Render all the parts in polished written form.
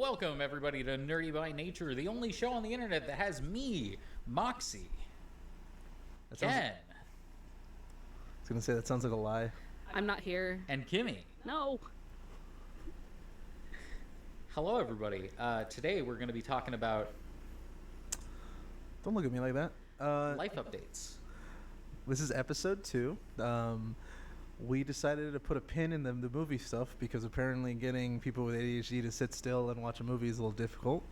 welcome everybody to Nerdy by Nature, the only show on the internet that has me, Moxie, Ken, I was gonna say that sounds like a lie. I'm not here. and Kimmy. No. Hello, everybody. Today we're going to be talking about Don't look at me like that. life updates. This is episode 2. We decided to put a pin in the movie stuff because apparently getting people with ADHD to sit still and watch a movie is a little difficult.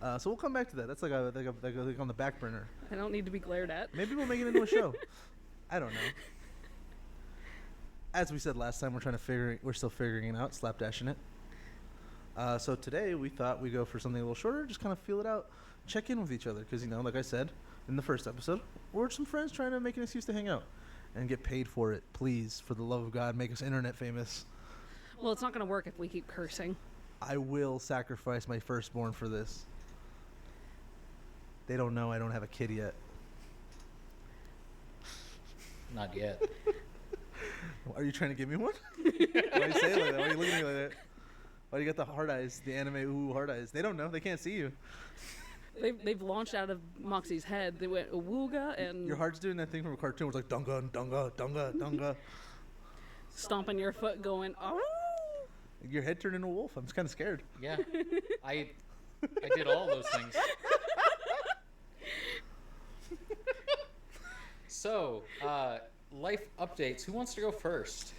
So we'll come back to that. That's like on the back burner. I don't need to be glared at. Maybe we'll make it into a show. I don't know. As we said last time, we're still figuring it out, slapdashing it. So today we thought we'd go for something a little shorter, just kind of feel it out, check in with each other, because like I said in the first episode, we're some friends trying to make an excuse to hang out and get paid for it. Please, for the love of God, make us internet famous. Well, it's not going to work if we keep cursing. I will sacrifice my firstborn for this. They don't know I don't have a kid yet. Not yet. Are you trying to give me one? Why do you say it like that? Why are you looking at me like that? Why do you got the hard eyes, the anime hard eyes? They don't know. They can't see you. They've launched out of Moxie's head. They went awooga and Your heart's doing that thing from a cartoon where it's like dunga, dunga, dunga, dunga. stomping your foot going, oh! Your head turned into a wolf. I'm just kind of scared. Yeah. I did all those things. So, life updates. Who wants to go first?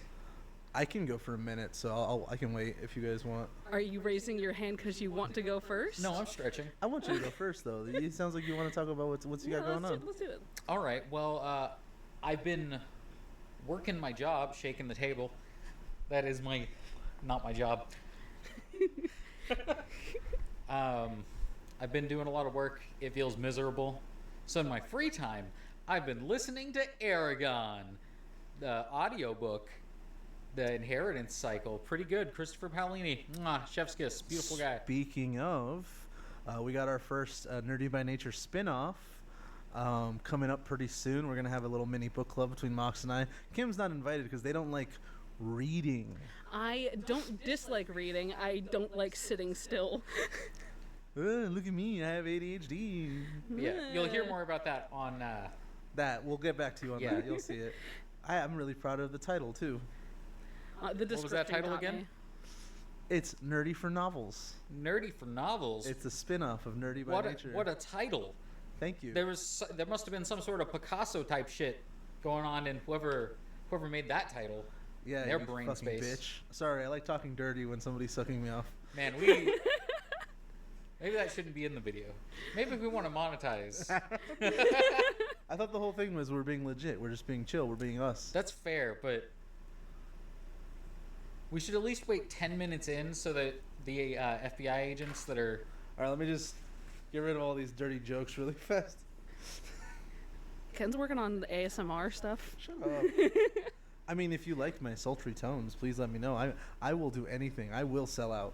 I can go for a minute, so I can wait if you guys want. Are you raising your hand because you want to go first? No, I'm stretching. I want you to go first, though. It sounds like you want to talk about what's you got going on. Let's do it. All right. Well, I've been working my job, shaking the table. That is not my job. I've been doing a lot of work. It feels miserable. So in my free time, I've been listening to Aragon, the audiobook, The Inheritance Cycle. Pretty good. Christopher Paolini. Mwah, chef's kiss. Beautiful guy. Speaking of, we got our first Nerdy by Nature spin-off coming up pretty soon. We're going to have a little mini book club between Mox and I. Kim's not invited because they don't like reading. I don't dislike reading. I don't like sitting still. Look at me. I have ADHD. Yeah, you'll hear more about that on... That. We'll get back to you on that. You'll see it. I'm really proud of the title, too. The what was that title got again? me. It's Nerdy for Novels. Nerdy for Novels. It's a spin-off of Nerdy by Nature. What a title. Thank you. There must have been some sort of Picasso type shit going on in whoever made that title. Yeah, their you brain fucking space. Bitch. Sorry, I like talking dirty when somebody's sucking me off. Man, maybe that shouldn't be in the video. Maybe we want to monetize. I thought the whole thing was we're being legit. We're just being chill. We're being us. That's fair, but we should at least wait 10 minutes in so that the FBI agents that are... All right, let me just get rid of all these dirty jokes really fast. Ken's working on the ASMR stuff. Shut up. I mean, if you like my sultry tones, please let me know. I will do anything. I will sell out.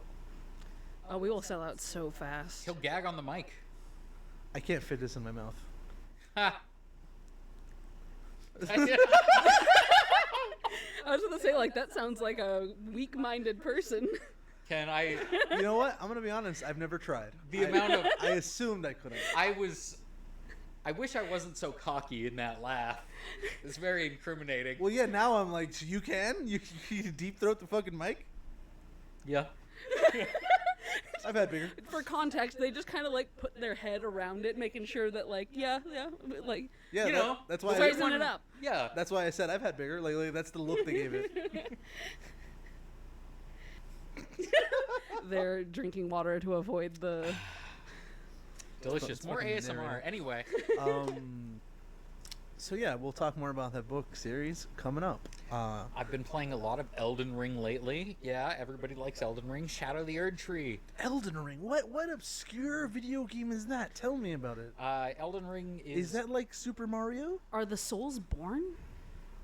Oh, we will sell out so fast. He'll gag on the mic. I can't fit this in my mouth. Ha! I was gonna say, like, that sounds like a weak-minded person. Can I... You know what? I'm going to be honest. I've never tried. I assumed I couldn't. I wish I wasn't so cocky in that laugh. It's very incriminating. Well, yeah, now I'm like, you can? You deep throat the fucking mic? Yeah. I've had bigger. For context, they just kind of, like, put their head around it, making sure that, like, like... Yeah, You know, that's why Raising it up. Yeah. That's why I said I've had bigger. Like that's the look they gave it. They're drinking water to avoid the... Delicious. More fucking ASMR. narrative. Anyway. So yeah, we'll talk more about that book series coming up. I've been playing a lot of Elden Ring lately. Yeah, everybody likes Elden Ring. Shadow the Erd Tree. Elden Ring. What obscure video game is that? Tell me about it. Elden Ring Is that like Super Mario? Are the souls born?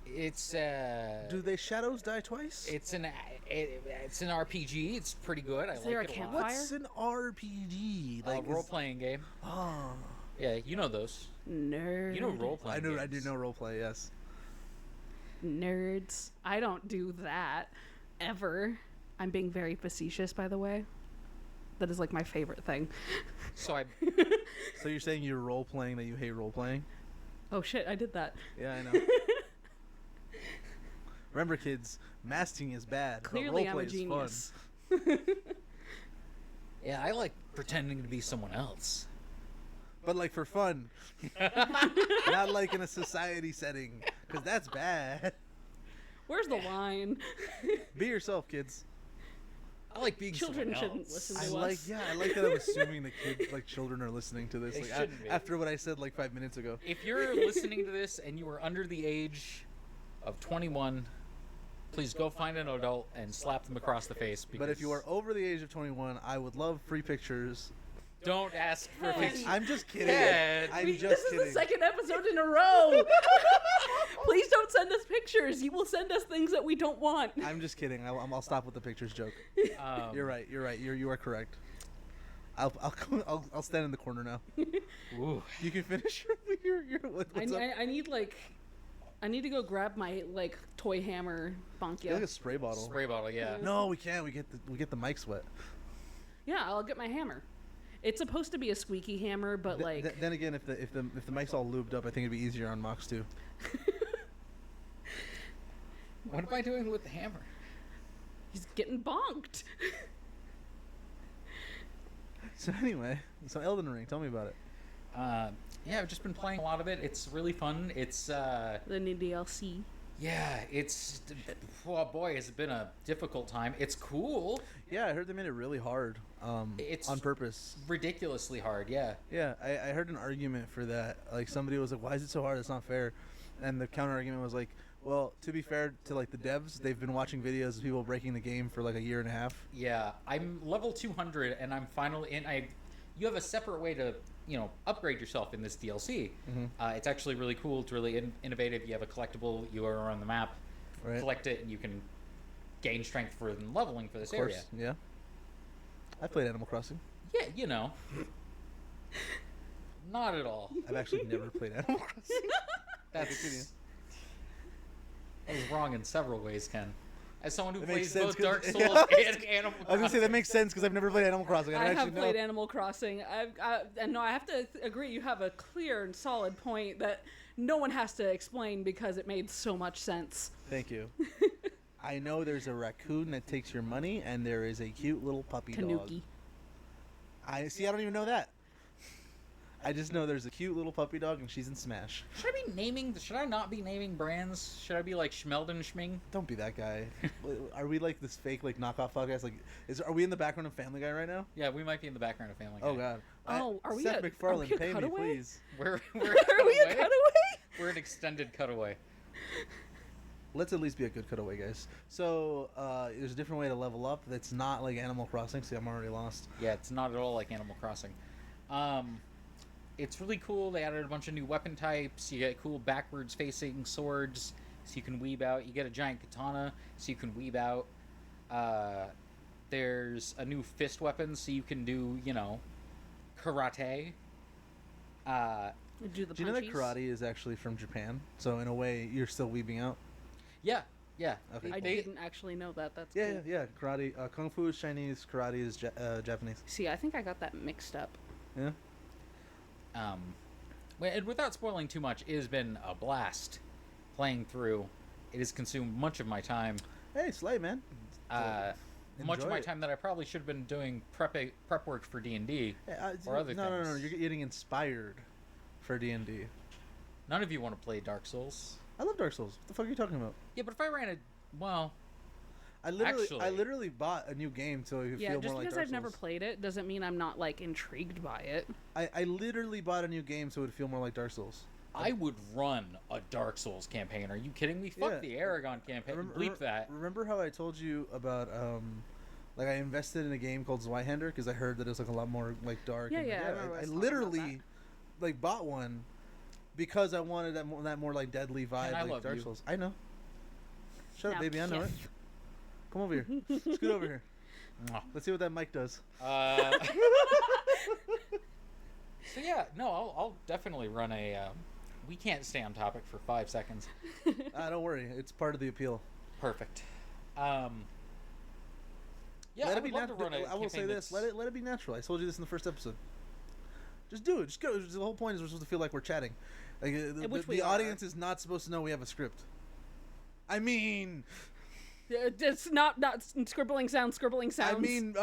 It's Do they shadows die twice? it's an RPG. It's pretty good. I Is there like a it a lot. campfire? What's an RPG? Role playing game. Oh, Yeah, you know those. Nerd. You know role playing. I do know role play. Yes. Nerds. I don't do that. Ever. I'm being very facetious, by the way. That is like my favorite thing. So I So you're saying you're role playing that you hate role playing? Oh shit, I did that. Yeah, I know. Remember, kids, masking is bad. Clearly, but I'm role a play genius. is fun. yeah, I like pretending to be someone else. But like for fun, not like in a society setting, because that's bad. Where's the line? Be yourself, kids. I like being Children someone shouldn't else. listen I to like, us. yeah, I like that. I'm assuming the kids, like children, are listening to this. They Like shouldn't be. after what I said like 5 minutes ago. If you're listening to this and you are under the age of 21, please go find an adult and slap them across the face. But if you are over the age of 21, I would love free pictures. don't ask for Hey. pictures. I'm just kidding. Ted. I'm This just is kidding. the second episode in a row. Please don't send us pictures. You will send us things that we don't want. I'm just kidding. I'll stop with the pictures joke. You're right. You're right. You are correct. I'll stand in the corner now. Ooh. You can finish your what's up? I need like, I need to go grab my like toy hammer, bonk Get ya. like a spray bottle. Spray bottle, yeah. No, we can't. We get the mic sweat. Yeah, I'll get my hammer. It's supposed to be a squeaky hammer, but like, Then again, if the mic's all lubed up, I think it'd be easier on Mox too. What am I doing with the hammer? he's getting bonked. So anyway, so Elden Ring. Tell me about it. Yeah, I've just been playing a lot of it. It's really fun. It's The new DLC. yeah, it's oh boy, it's been a difficult time. It's cool. Yeah, I heard they made it really hard. It's on purpose. ridiculously hard. Yeah. Yeah, I heard an argument for that. Like somebody was like, "Why is it so hard? It's not fair." And the counter argument was like, "Well, to be fair to like the devs, they've been watching videos of people breaking the game for like a year and a half." Yeah, I'm level 200, and I'm finally in. You have a separate way to, upgrade yourself in this DLC. It's actually really cool. It's really innovative. You have a collectible. You are on the map. Right. Collect it, and you can gain strength for leveling for this Of course, area. yeah. I played Animal Crossing. Yeah, not at all. I've actually never played Animal Crossing. That's that was wrong in several ways, Ken. As someone who That makes plays sense both Dark 'cause- Souls yeah. and Animal Crossing. I was gonna say that makes sense because I've never played Animal Crossing. I actually have know. played Animal Crossing. And no, I have to agree. You have a clear and solid point that no one has to explain because it made so much sense. Thank you. I know there's a raccoon that takes your money, and there is a cute little puppy dog. Tanuki. I don't even know that. I just know there's a cute little puppy dog, and she's in Smash. Should I not be naming brands? Should I be like Schmelden Schming? Don't be that guy. Are we like this fake like knockoff podcast? Like, are we in the background of Family Guy right now? Yeah, we might be in the background of Family Guy. Oh God. Oh, are we Seth at- MacFarlane, are we a pay me, cutaway? please. We're Are we a cutaway? We're an extended cutaway. Let's at least be a good cutaway, guys. So there's a different way to level up that's not like Animal Crossing. See, I'm already lost. Yeah, it's not at all like Animal Crossing. It's really cool. They added a bunch of new weapon types. You get cool backwards facing swords, so you can weave out. You get a giant katana, so you can weave out. There's a new fist weapon, so you can do, karate. Do the Do you know that punchies? karate is actually from Japan? So in a way, you're still weaving out. Yeah. Okay. I They- didn't actually know that. That's Yeah, cool. yeah. Karate, kung fu is Chinese. Karate is Japanese. See, I think I got that mixed up. Yeah. And without spoiling too much, it has been a blast playing through. It has consumed much of my time. Hey, Slay, man. Much of Enjoy my it. time that I probably should have been doing prep work for D&D. Hey, or other no. things. You're getting inspired for D&D. None of you want to play Dark Souls. I love Dark Souls. What the fuck are you talking about? Yeah, but if I ran a... Well, I Actually- literally bought a new game so it could Yeah, feel just more like because Dark I've never Souls. played it doesn't mean I'm not like intrigued by it. I literally bought a new game so it would feel more like Dark Souls. I would run a Dark Souls campaign. Are you kidding me? Fuck Yeah. the Aragon campaign. Bleep that. Remember how I told you about like I invested in a game called Zweihander because I heard that it was like a lot more like dark. Yeah, and, yeah, I remember us I talking about literally like bought one because I wanted that more like deadly vibe I like love Dark you. Souls. I know. Shut up, Now, baby. I know it. Kev. Come over here. Scoot over here. Mwah. Let's see what that mic does. So yeah, no, I'll definitely run a... we can't stay on topic for 5 seconds. Don't worry. It's part of the appeal. Perfect. Yeah, let I it be would love to natural. run a I will say campaign this: that's- let it be natural. I told you this in the first episode. Just do it. Just go. The whole point is we're supposed to feel like we're chatting. Like Which we the are. audience is not supposed to know we have a script. I mean, It's not scribbling sounds. I mean,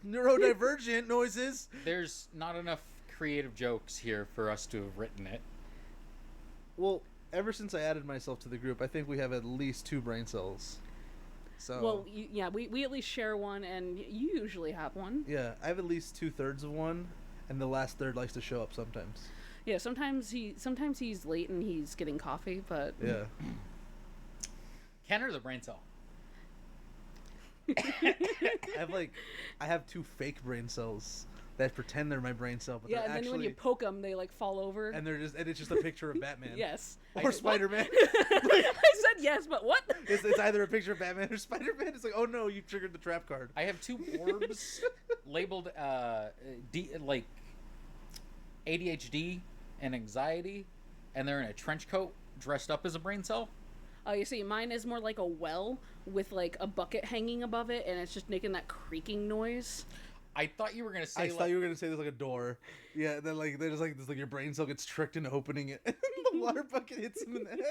neurodivergent noises. There's not enough creative jokes here for us to have written it. Well, ever since I added myself to the group, I think we have at least 2 brain cells. So Well, we at least share one, and you usually have one. yeah, I have at least 2/3 of one, and the last third likes to show up sometimes. Yeah, sometimes he's late and he's getting coffee, but Yeah. Ken or the brain cell? I have 2 fake brain cells that pretend they're my brain cell, but yeah, they're and then actually when you poke them, they like fall over. and it's just a picture of Batman. Yes. Or Spider-Man. I said yes, but what? It's either a picture of Batman or Spider-Man. It's like, oh no, you triggered the trap card. I have 2 orbs labeled like ADHD and anxiety, and they're in a trench coat dressed up as a brain cell. Oh, you see, mine is more like a well with like a bucket hanging above it, and it's just making that creaking noise. I thought you were gonna say. I thought you were gonna say there's like a door. Yeah, and then like there's like this like your brain cell gets tricked into opening it, and the water bucket hits him in the head.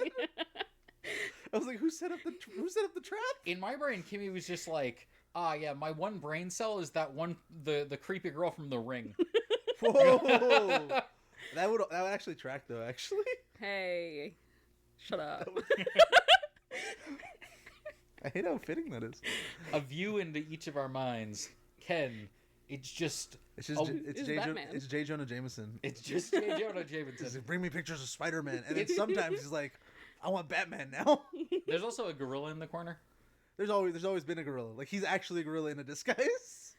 I was like, who set up the trap? In my brain, Kimmy was just like, yeah, my one brain cell is that one the creepy girl from The Ring. Whoa, that would actually track though. Actually, Hey, shut up. I hate how fitting that is. A view into each of our minds. Ken, it's just It's just it's Batman. It's J. Jonah Jameson. It's just J. Jonah He's Jameson. like, bring me pictures of Spider-Man, and then sometimes he's like, I want Batman now. There's also a gorilla in the corner. There's always been a gorilla. Like he's actually a gorilla in a disguise.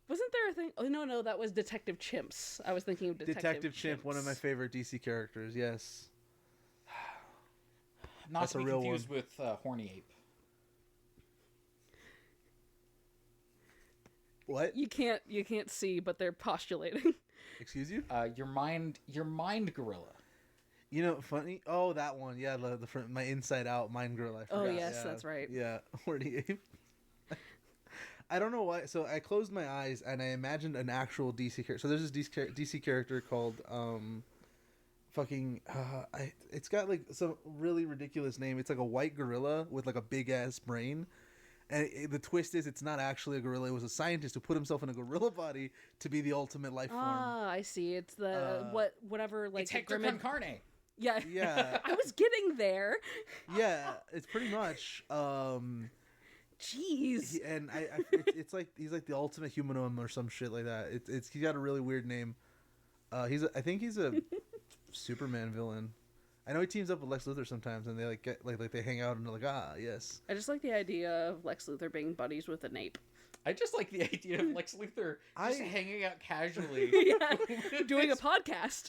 Wasn't there a thing? Oh no, that was Detective Chimps. I was thinking of Detective Chimp, one of my Chimps. favorite DC characters. Yes. Not That's to a be real confused with Horny Ape. What? You can't see, but they're postulating. Excuse you? Your mind gorilla. You know, funny. Oh, that one. Yeah, my Inside Out Mind Girl. I forgot. Oh, yes, Yeah. that's right. Yeah, Horny Ape. I don't know why. So I closed my eyes and I imagined an actual DC character. So there's this DC character called it's got like some really ridiculous name. It's like a white gorilla with like a big ass brain. And the twist is it's not actually a gorilla. It was a scientist who put himself in a gorilla body to be the ultimate life form. Ah, I see. It's the whatever like It's Hector Grimmett- Con Carne. Yeah. Yeah. I was getting there. Yeah, it's pretty much. Jeez. It's like he's like the ultimate humanum or some shit like that. He's got a really weird name. I think he's a Superman villain. I know he teams up with Lex Luthor sometimes, and they like get like they hang out and they're like, yes. I just like the idea of Lex Luthor being buddies with an ape. I just like the idea of Lex Luthor just hanging out casually. Yeah, doing a podcast.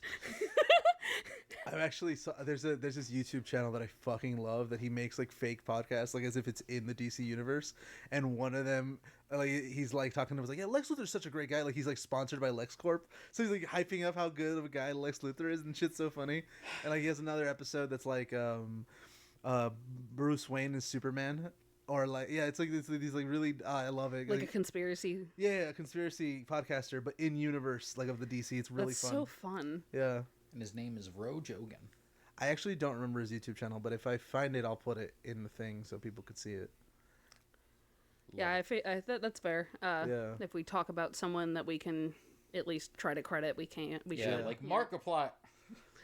I've actually there's this YouTube channel that I fucking love that he makes like fake podcasts like as if it's in the DC universe, and one of them like he's like talking to him like, yeah, Lex Luthor's such a great guy, like he's like sponsored by LexCorp, so he's like hyping up how good of a guy Lex Luthor is and shit's so funny. And like he has another episode that's like Bruce Wayne is Superman. Or like it's like these like really I love it, Like a conspiracy. Yeah, a conspiracy podcaster, but in universe like of the DC. It's really That's fun. so fun. Yeah. And his name is Ro Jogan. I actually don't remember his YouTube channel, but if I find it, I'll put it in the thing so people could see it. Yeah, that's fair. Yeah. If we talk about someone that we can at least try to credit, we can't. We Yeah, should. like Markiplier.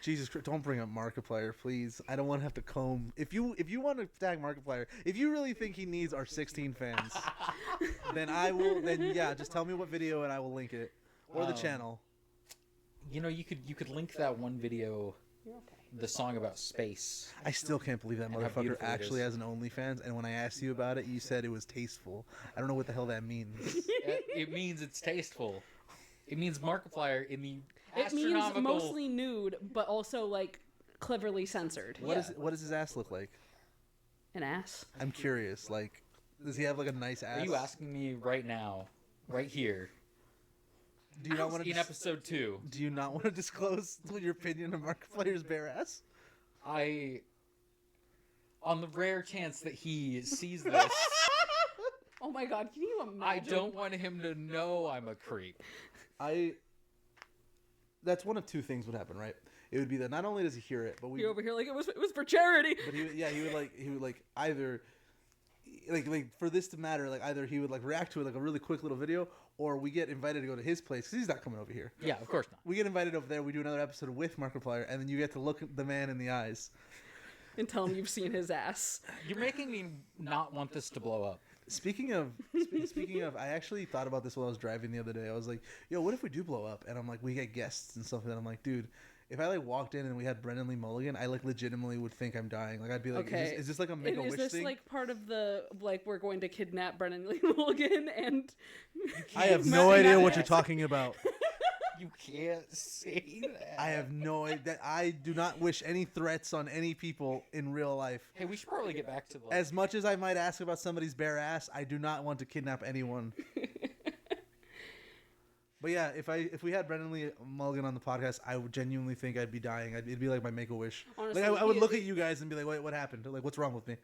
Jesus Christ, don't bring up Markiplier, please. I don't want to have to comb. If you want to tag Markiplier, if you really think he needs our 16 fans, then I will. Then yeah, just tell me what video and I will link it or the channel. You know, you could link that one video, the song about space. I still can't believe that And how motherfucker beautiful it actually is. has an OnlyFans. And when I asked you about it, you said it was tasteful. I don't know what the hell that means. It means it's tasteful. It means Markiplier in the It means astronomical. mostly nude, but also like cleverly censored. What does his ass look like? An ass. I'm curious. Like, does he have like a nice ass? Are you asking me right now, right here, Do you not want to? in episode 2? Do you not want to disclose your opinion of Markiplier's bare ass? On the rare chance that he sees this, Oh my god, can you imagine? I don't want him to know I'm a creep. That's one of two things would happen, right? It would be that not only does he hear it, but You're over here like it was for charity. But he would either like for this to matter, like either he would like react to it like a really quick little video, or we get invited to go to his place because he's not coming over here. Yeah, of course not. We get invited over there. We do another episode with Markiplier, and then you get to look the man in the eyes And tell him you've seen his ass. You're making me not want this to blow up. Speaking of, I actually thought about this while I was driving the other day. I was like, "Yo, what if we do blow up?" And I'm like, we get guests and stuff. And I'm like, dude, if I like walked in and we had Brendan Lee Mulligan, I like legitimately would think I'm dying. Like I'd be like, Okay. is this like a make a wish thing? Is this like part of the like we're going to kidnap Brendan Lee Mulligan and? I have no idea what you're talking about. You can't say that. I have no idea. I do not wish any threats on any people in real life. Hey, we should probably get back to the... As much as I might ask about somebody's bare ass, I do not want to kidnap anyone. But yeah, if we had Brendan Lee Mulligan on the podcast, I would genuinely think I'd be dying. It'd be like my Make-A-Wish. Honestly, like I would look at you guys and be like, "Wait, what happened? Like, what's wrong with me?"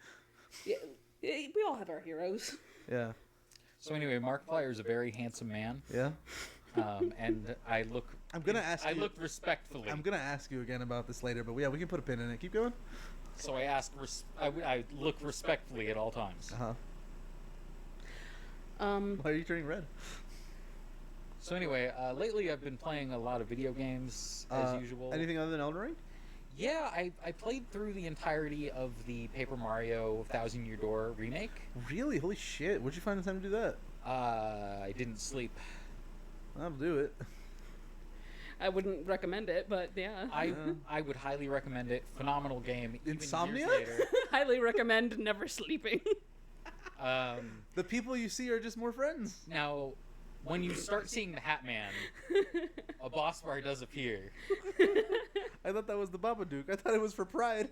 Yeah, we all have our heroes. Yeah. So anyway, Markiplier is a very handsome man. Yeah. And I look... I'm gonna ask. I you, look respectfully. I'm gonna ask you again about this later, but yeah, we can put a pin in it. Keep going. So I ask... I look respectfully at all times. Why are you turning red? So anyway, lately I've been playing a lot of video games, as usual. Anything other than Elden Ring? Yeah, I played through the entirety of the Paper Mario Thousand Year Door remake. Really? Holy shit! Where'd you find the time to do that? I didn't sleep. I'll do it. I wouldn't recommend it, but yeah. I would highly recommend it. Phenomenal game. Even Insomnia? years later. Highly recommend never sleeping. The people you see are just more friends. Now, when you start seeing the Hat Man, a boss bar does appear. I thought that was the Babadook. I thought it was for pride.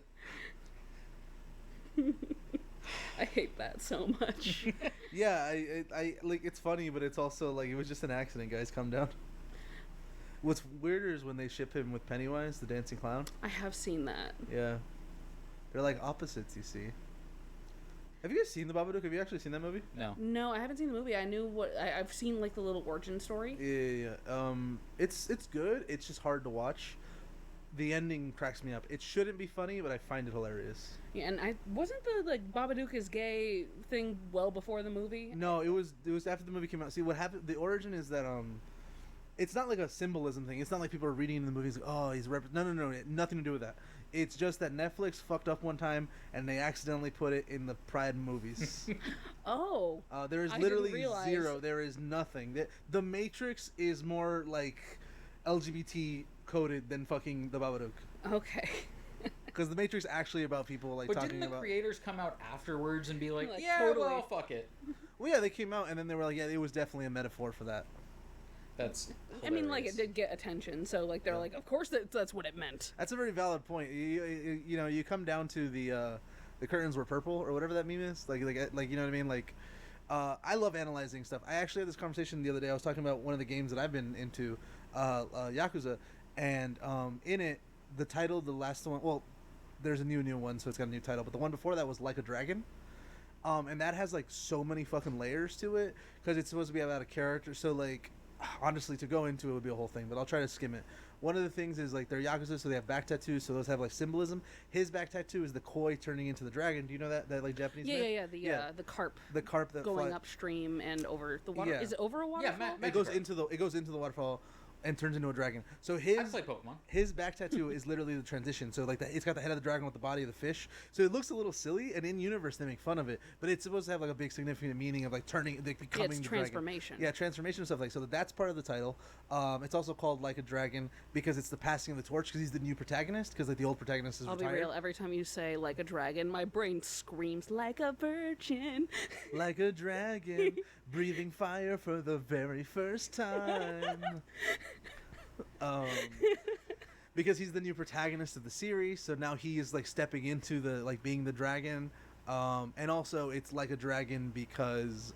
I hate that so much. Yeah, I like it's funny, but it's also like it was just an accident, guys. Calm down. What's weirder is when they ship him with Pennywise, the dancing clown. I have seen that. Yeah. They're like opposites, you see. Have you guys seen the Babadook? Have you actually seen that movie? No. No, I haven't seen the movie. I knew what I've seen like the little origin story. Yeah. It's good. It's just hard to watch. The ending cracks me up. It shouldn't be funny, but I find it hilarious. Yeah, and I wasn't the like Babadook is gay thing well before the movie. No, it was after the movie came out. See what happened? The origin is that it's not like a symbolism thing. It's not like people are reading in the movies like, oh, he's no, nothing to do with that. It's just that Netflix fucked up one time and they accidentally put it in the Pride movies. Oh. There is I literally didn't realize. zero. There is nothing. The Matrix is more like LGBT coded than fucking the Babadook. Okay. Because the Matrix is actually about people like But talking didn't the about. creators come out afterwards and be like, Like, yeah, totally. well, fuck it. Well, yeah, they came out and then they were like, yeah, it was definitely a metaphor for that. That's I mean, like, it hilarious. did get attention, so, like, they're like, of course that's what it meant. That's a very valid point. You know, you come down to the curtains were purple or whatever that meme is. Like you know what I mean? Like, I love analyzing stuff. I actually had this conversation the other day. I was talking about one of the games that I've been into, Yakuza, and in it, the title, the last one. Well, there's a new one, so it's got a new title. But the one before that was Like a Dragon. And that has like so many fucking layers to it because it's supposed to be about a character. So like, honestly, to go into it would be a whole thing, but I'll try to skim it. One of the things is like they're Yakuza, so they have back tattoos, so those have like symbolism. His back tattoo is the koi turning into the dragon. Do you know that like Japanese myth? The carp. The carp that Going fly- upstream and over the water. Yeah. Is it over a waterfall? Ma- It goes Magikarp. into the waterfall and turns into a dragon. So I his play Pokemon. his back tattoo is literally the transition. So like it's got the head of the dragon with the body of the fish. So it looks a little silly, and in universe they make fun of it, but it's supposed to have like a big significant meaning of like turning, like becoming it's the transformation. Dragon. Yeah, transformation and stuff like so. That's part of the title. It's also called Like a Dragon because it's the passing of the torch because he's the new protagonist because like the old protagonist is I'll retired. be real. Every time you say like a dragon, my brain screams like a virgin. Like a dragon, breathing fire for the very first time. Because he's the new protagonist of the series, so now he is like stepping into the like being the dragon, and also it's Like a Dragon because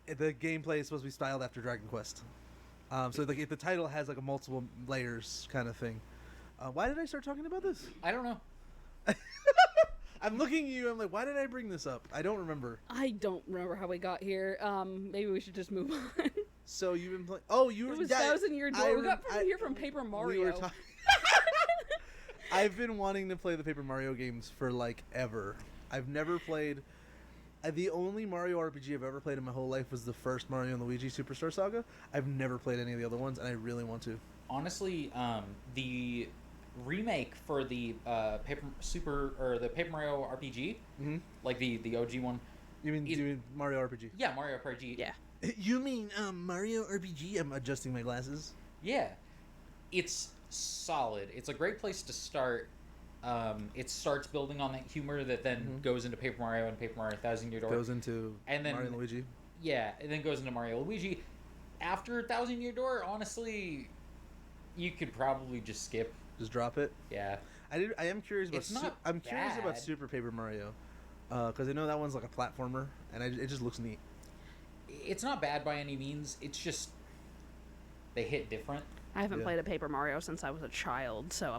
the gameplay is supposed to be styled after Dragon Quest. So like the title has like a multiple layers kind of thing. Why did I start talking about this? I don't know. I'm looking at you. I'm like, why did I bring this up? I don't remember. I don't remember how we got here. Maybe we should just move on. So you've been playing. Oh, you were. It was yeah, Thousand Year Door. We got from here from Paper Mario. We were talking. I've been wanting to play the Paper Mario games for like ever. I've never played. The only Mario RPG I've ever played in my whole life was the first Mario and Luigi Superstar Saga. I've never played any of the other ones, and I really want to. Honestly, the remake for the Paper Mario RPG, like the OG one. You mean Mario RPG? Yeah, Mario RPG. Yeah. You mean Mario RPG? I'm adjusting my glasses. Yeah, it's solid. It's a great place to start. It starts building on that humor that then goes into Paper Mario and Paper Mario Thousand Year Door. Goes into and then, Mario and Luigi. Yeah, and then goes into Mario Luigi. After Thousand Year Door, honestly, you could probably just skip. Just drop it. Yeah. I am curious about. It's not I'm curious about bad. Super Paper Mario, because I know that one's like a platformer, and it just looks neat. It's not bad by any means. It's just they hit different. I haven't Yeah. played a Paper Mario since I was a child, so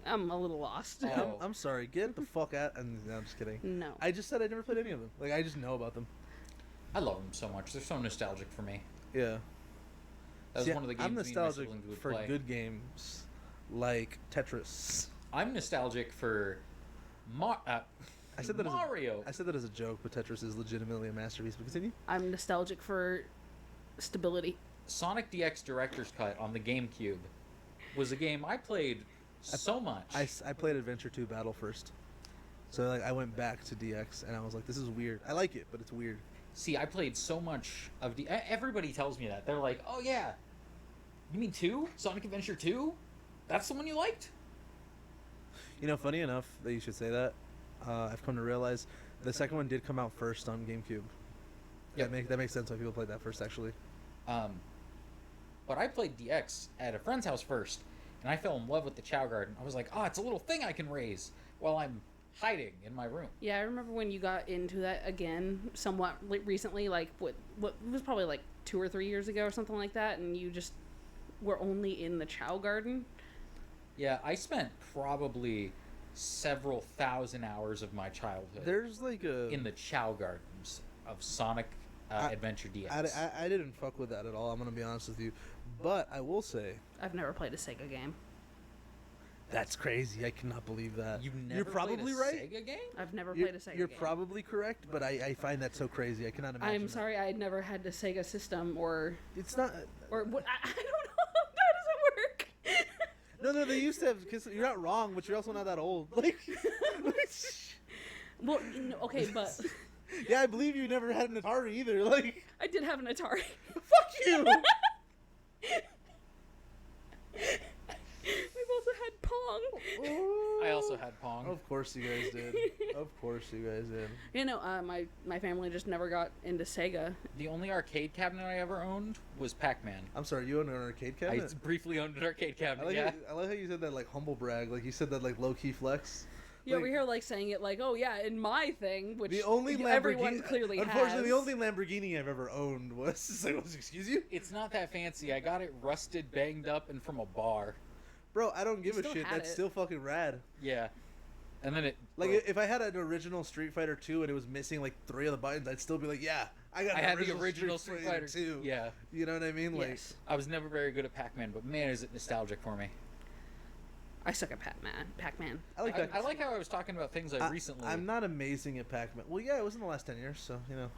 I'm a little lost. Oh. I'm sorry. Get the fuck out. And no, I'm just kidding. No. I just said I never played any of them. Like I just know about them. I love them so much. They're so nostalgic for me. Yeah. That was See, one of the games I'm me and my nostalgic siblings would for play. good games, like Tetris. I'm nostalgic for I said that Mario. I said that as a joke, but Tetris is legitimately a masterpiece. But continue. I'm nostalgic for stability. Sonic DX Director's Cut on the GameCube was a game I played so much. I played Adventure 2 Battle first, so like I went back to DX and I was like, this is weird. I like it, but it's weird. See, I played so much of everybody tells me that. They're like, oh yeah, you mean 2? Sonic Adventure 2? That's the one you liked? You know, funny enough that you should say that. I've come to realize the second one did come out first on GameCube. Yep. That makes sense why people played that first, actually. But I played DX at a friend's house first, and I fell in love with the Chow Garden. I was like, oh, it's a little thing I can raise while I'm hiding in my room. Yeah, I remember when you got into that again somewhat recently, like what it was probably like 2 or 3 years ago or something like that, and you just were only in the Chow Garden. Yeah, I spent probably several thousand hours of my childhood There's like a in the Chow Gardens of Sonic Adventure DX. I didn't fuck with that at all. I'm gonna be honest with you, but I will say I've never played a Sega game. that's crazy. I cannot believe that. You've never You're probably played a right. Sega game? I've never You're, played a Sega you're game. probably correct, but I find that so crazy. I cannot imagine. I'm that. sorry, I had never had a Sega system or It's not. what. I don't know. How does it work? No, they used to have. Cause you're not wrong, but you're also not that old. Like, Well, okay, but yeah, I believe you never had an Atari either. Like, I did have an Atari. fuck you. We've also had Pong. I also had Pong. Of course you guys did. Of course you guys did. You know, my family just never got into Sega. The only arcade cabinet I ever owned was Pac-Man. I'm sorry, you owned an arcade I cabinet? briefly owned an arcade I cabinet, like, yeah. I like how you said that like humble brag. Like you said that like low key flex. You over Like, here like saying it like, oh yeah, in my thing, which the only everyone Lamborghini, clearly unfortunately, has. the only Lamborghini I've ever owned was. Excuse you, It's not that fancy. I got it rusted, banged up, and from a bar. bro. I don't give a still shit. had That's it. still fucking rad. Yeah. And then it... Like broke. if I had an original Street Fighter 2 and it was missing like 3 of the buttons, I'd still be like, yeah, I got. I an had the original Street Fighter 2. Yeah. You know what I mean? Like, Yes. I was never very good at Pac-Man, but man, is it nostalgic for me. I suck at Pac-Man. I like I, that. I like how I was talking about things I recently... I'm not amazing at Pac-Man. Well, yeah, it was in the last 10 years, so you know.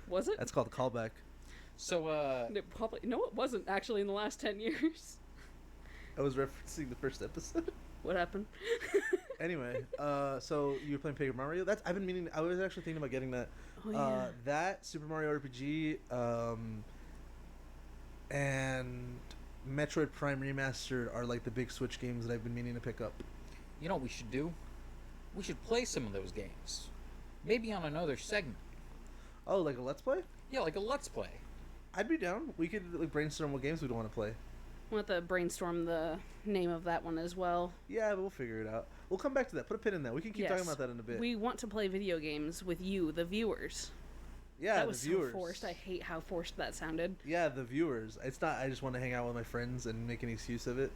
Was it? That's called a callback. So, It probably no, it wasn't actually in the last 10 years. I was referencing the first episode. What happened? Anyway, so you were playing Paper Mario. That's I've been meaning. I was actually thinking about getting that. Oh yeah. That Super Mario RPG, and Metroid Prime Remastered are like the big Switch games that I've been meaning to pick up. you know what we should do? We should play some of those games. Maybe on another segment. Oh, like a Let's Play? Yeah, like a Let's Play. I'd be down. We could like brainstorm what games we'd want to play. We'll have to brainstorm the name of that one as well. Yeah, but we'll figure it out. We'll come back to that. Put a pin in that. We can keep talking Yes. about that in a bit. We want to play video games with you, the viewers. yeah, that the was viewers. so forced. I hate how forced that sounded. Yeah, the viewers. It's not. I just want to hang out with my friends and make an excuse of it.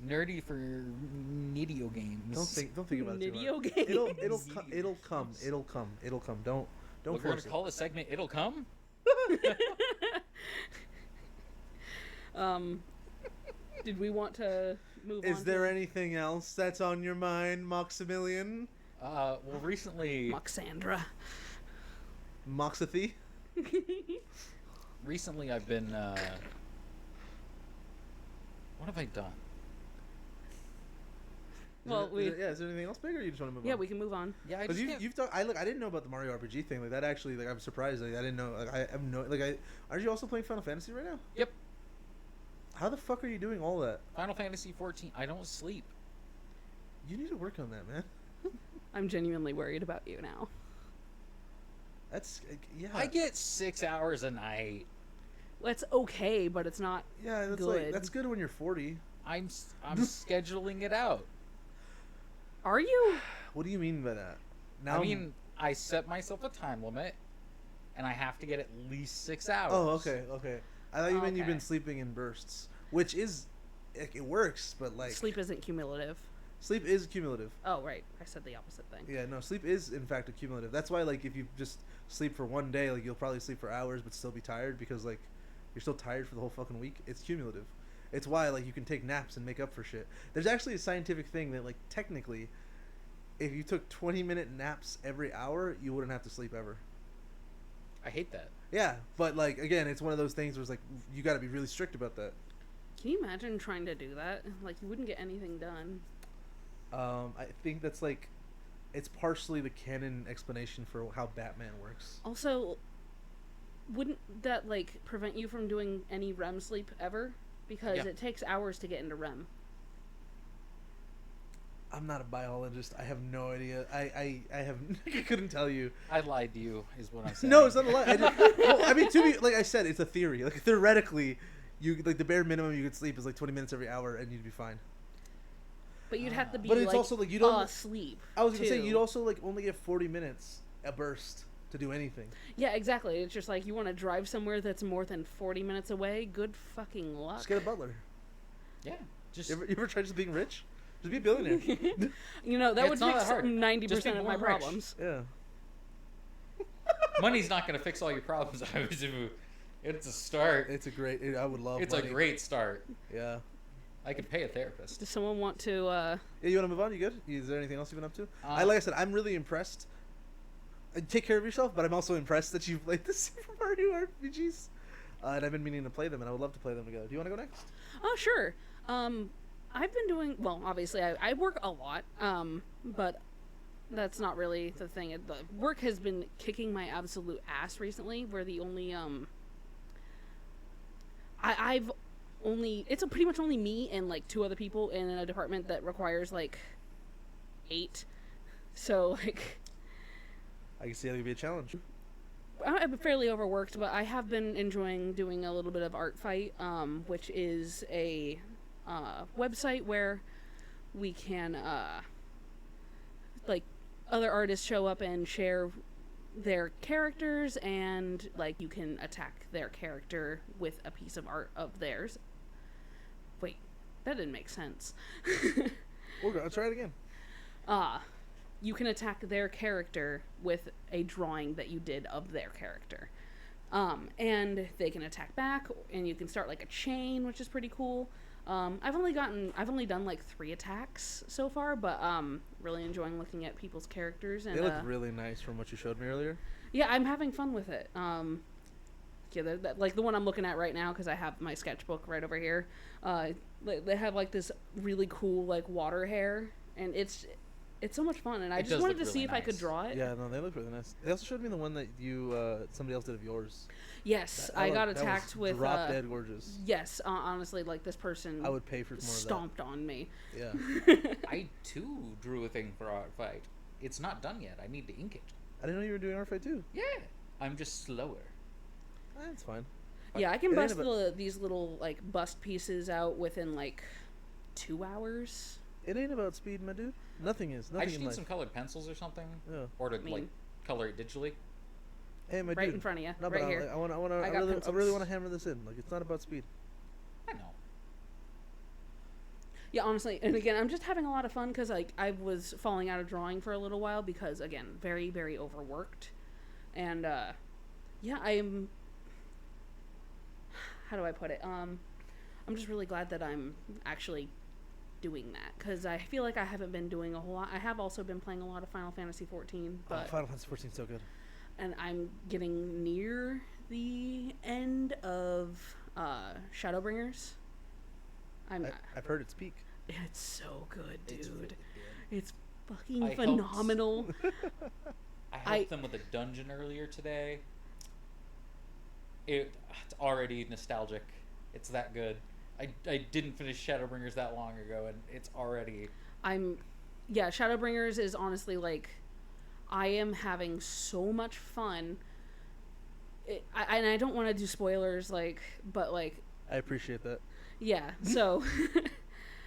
nerdy for Nideo games. Don't think about it too Nideo hard. games. It'll come. Don't We're going force to it. call the segment "It'll Come." Did we want to move on? Is there anything else that's on your mind, Maximilian? Well, recently, Moxandra? Moxathy? recently I've been. What have I done? Well, is there anything else big, or you just want to move on? Yeah, we can move on. Yeah, I Because just can't. you've done. I didn't know about the Mario RPG thing. Like that actually. Like I'm surprised. Like I didn't know. Like I have no. Aren't you also playing Final Fantasy right now? Yep. How the fuck are you doing all that? Final Fantasy 14. I don't sleep. You need to work on that, man. I'm genuinely worried about you now. That's yeah. I get 6 hours a night. Well, it's okay, but it's not. Yeah, that's good. that's good when you're 40. I'm scheduling it out. Are you? What do you mean by that? I mean, I set myself a time limit, and I have to get at least 6 hours. Oh, okay. I thought you meant you've Okay. been sleeping in bursts, which is, it works, but like Sleep isn't cumulative. sleep is cumulative. Oh, right. I said the opposite thing. Yeah, no, sleep is in fact accumulative. That's why like if you just sleep for one day, like you'll probably sleep for hours but still be tired because like you're still tired for the whole fucking week. It's cumulative. It's why like you can take naps and make up for shit. There's actually a scientific thing that like technically, if you took 20-minute naps every hour, you wouldn't have to sleep ever. I hate that. Yeah, but like again, it's one of those things where it's like you got to be really strict about that. Can you imagine trying to do that? Like, you wouldn't get anything done. I think that's like, it's partially the canon explanation for how Batman works. Also, wouldn't that, like, prevent you from doing any REM sleep ever? Because Yeah. it takes hours to get into REM. I'm not a biologist. I have no idea. I have I couldn't tell you. I lied to you, is what I'm saying. No, it's not a lie. Well, I mean, to be like I said, it's a theory. Like theoretically, you like the bare minimum you could sleep is like 20 minutes every hour, and you'd be fine. But you'd have to be, But it's like, also, like, you don't- asleep, I was gonna say too. you'd also like only get 40 minutes a burst to do anything. Yeah, exactly. It's just like, you want to drive somewhere that's more than 40 minutes away? Good fucking luck. Just get a butler. Yeah, just You ever tried just being rich? Just be a billionaire. You know, that It's would not fix that hard. 90% Just be of my born rich. problems. Yeah. money's not going to fix all your problems. It's a start. It's a great. I would love. It's money. a great start. Yeah. I could pay a therapist. Does someone want to, Yeah, you want to move on? You good? Is there anything else you've been up to? Like I said, I'm really impressed. Take care of yourself, but I'm also impressed that you've played the Super Mario RPGs. And I've been meaning to play them, and I would love to play them together. Do you want to go next? Oh, sure. I've been doing, well, obviously, I work a lot, but that's not really the thing. The work has been kicking my absolute ass recently. We're the only, I've only, it's pretty much only me and, like, 2 other people in a department that requires, like, 8. So, like, I can see how it could be a challenge. I'm fairly overworked, but I have been enjoying doing a little bit of Art Fight, which is a website where we can, like, other artists show up and share their characters, and, like, you can attack their character with a piece of art of theirs. Wait, that didn't make sense. We'll go. Let's try it again. You can attack their character with a drawing that you did of their character. And they can attack back, and you can start like a chain, which is pretty cool. I've only done like 3 attacks so far, but really enjoying looking at people's characters. And They look really nice from what you showed me earlier. yeah, I'm having fun with it. Yeah, like the one I'm looking at right now, because I have my sketchbook right over here. They have like this really cool like water hair, and it's so much fun, and I It just does wanted look to see really if I could nice. draw it. Yeah, no, they look really nice. They also showed me the one that you somebody else did of yours. Yes, That I looked- got that was attacked with. drop dead gorgeous. Yes, honestly, like this person I would pay for more stomped on me. of that. Yeah. I too drew a thing for Art Fight. It's not done yet. I need to ink it. I didn't know you were doing art fight too. Yeah, I'm just slower. That's fine. Yeah, I can It ain't bust these little like bust pieces out within like 2 hours. It ain't about speed, my dude. Nothing is. I Nothing just in need life. some colored pencils or something, Yeah. or to mean- like color it digitally. Hey, my Right dude. in front of you, No, right but here. I want to. I I got really pencils. want to hammer this in. Like, it's not about speed. I know. Yeah, honestly, and again, I'm just having a lot of fun because like I was falling out of drawing for a little while because again, very very overworked, and yeah, I'm. How do I put it? I'm just really glad that I'm actually doing that because I feel like I haven't been doing a whole lot. I have also been playing a lot of Final Fantasy 14, but Final Fantasy 14 is so good. and I'm getting near the end of Shadowbringers. I've heard it's peak. It's so good, dude. It's really good. It's fucking I helped- phenomenal. I helped them with a dungeon earlier today. It's already nostalgic. It's that good. I didn't finish Shadowbringers that long ago, and it's already... Yeah, Shadowbringers is honestly like, I am having so much fun. And I don't want to do spoilers, like, but like, I appreciate that. yeah. So,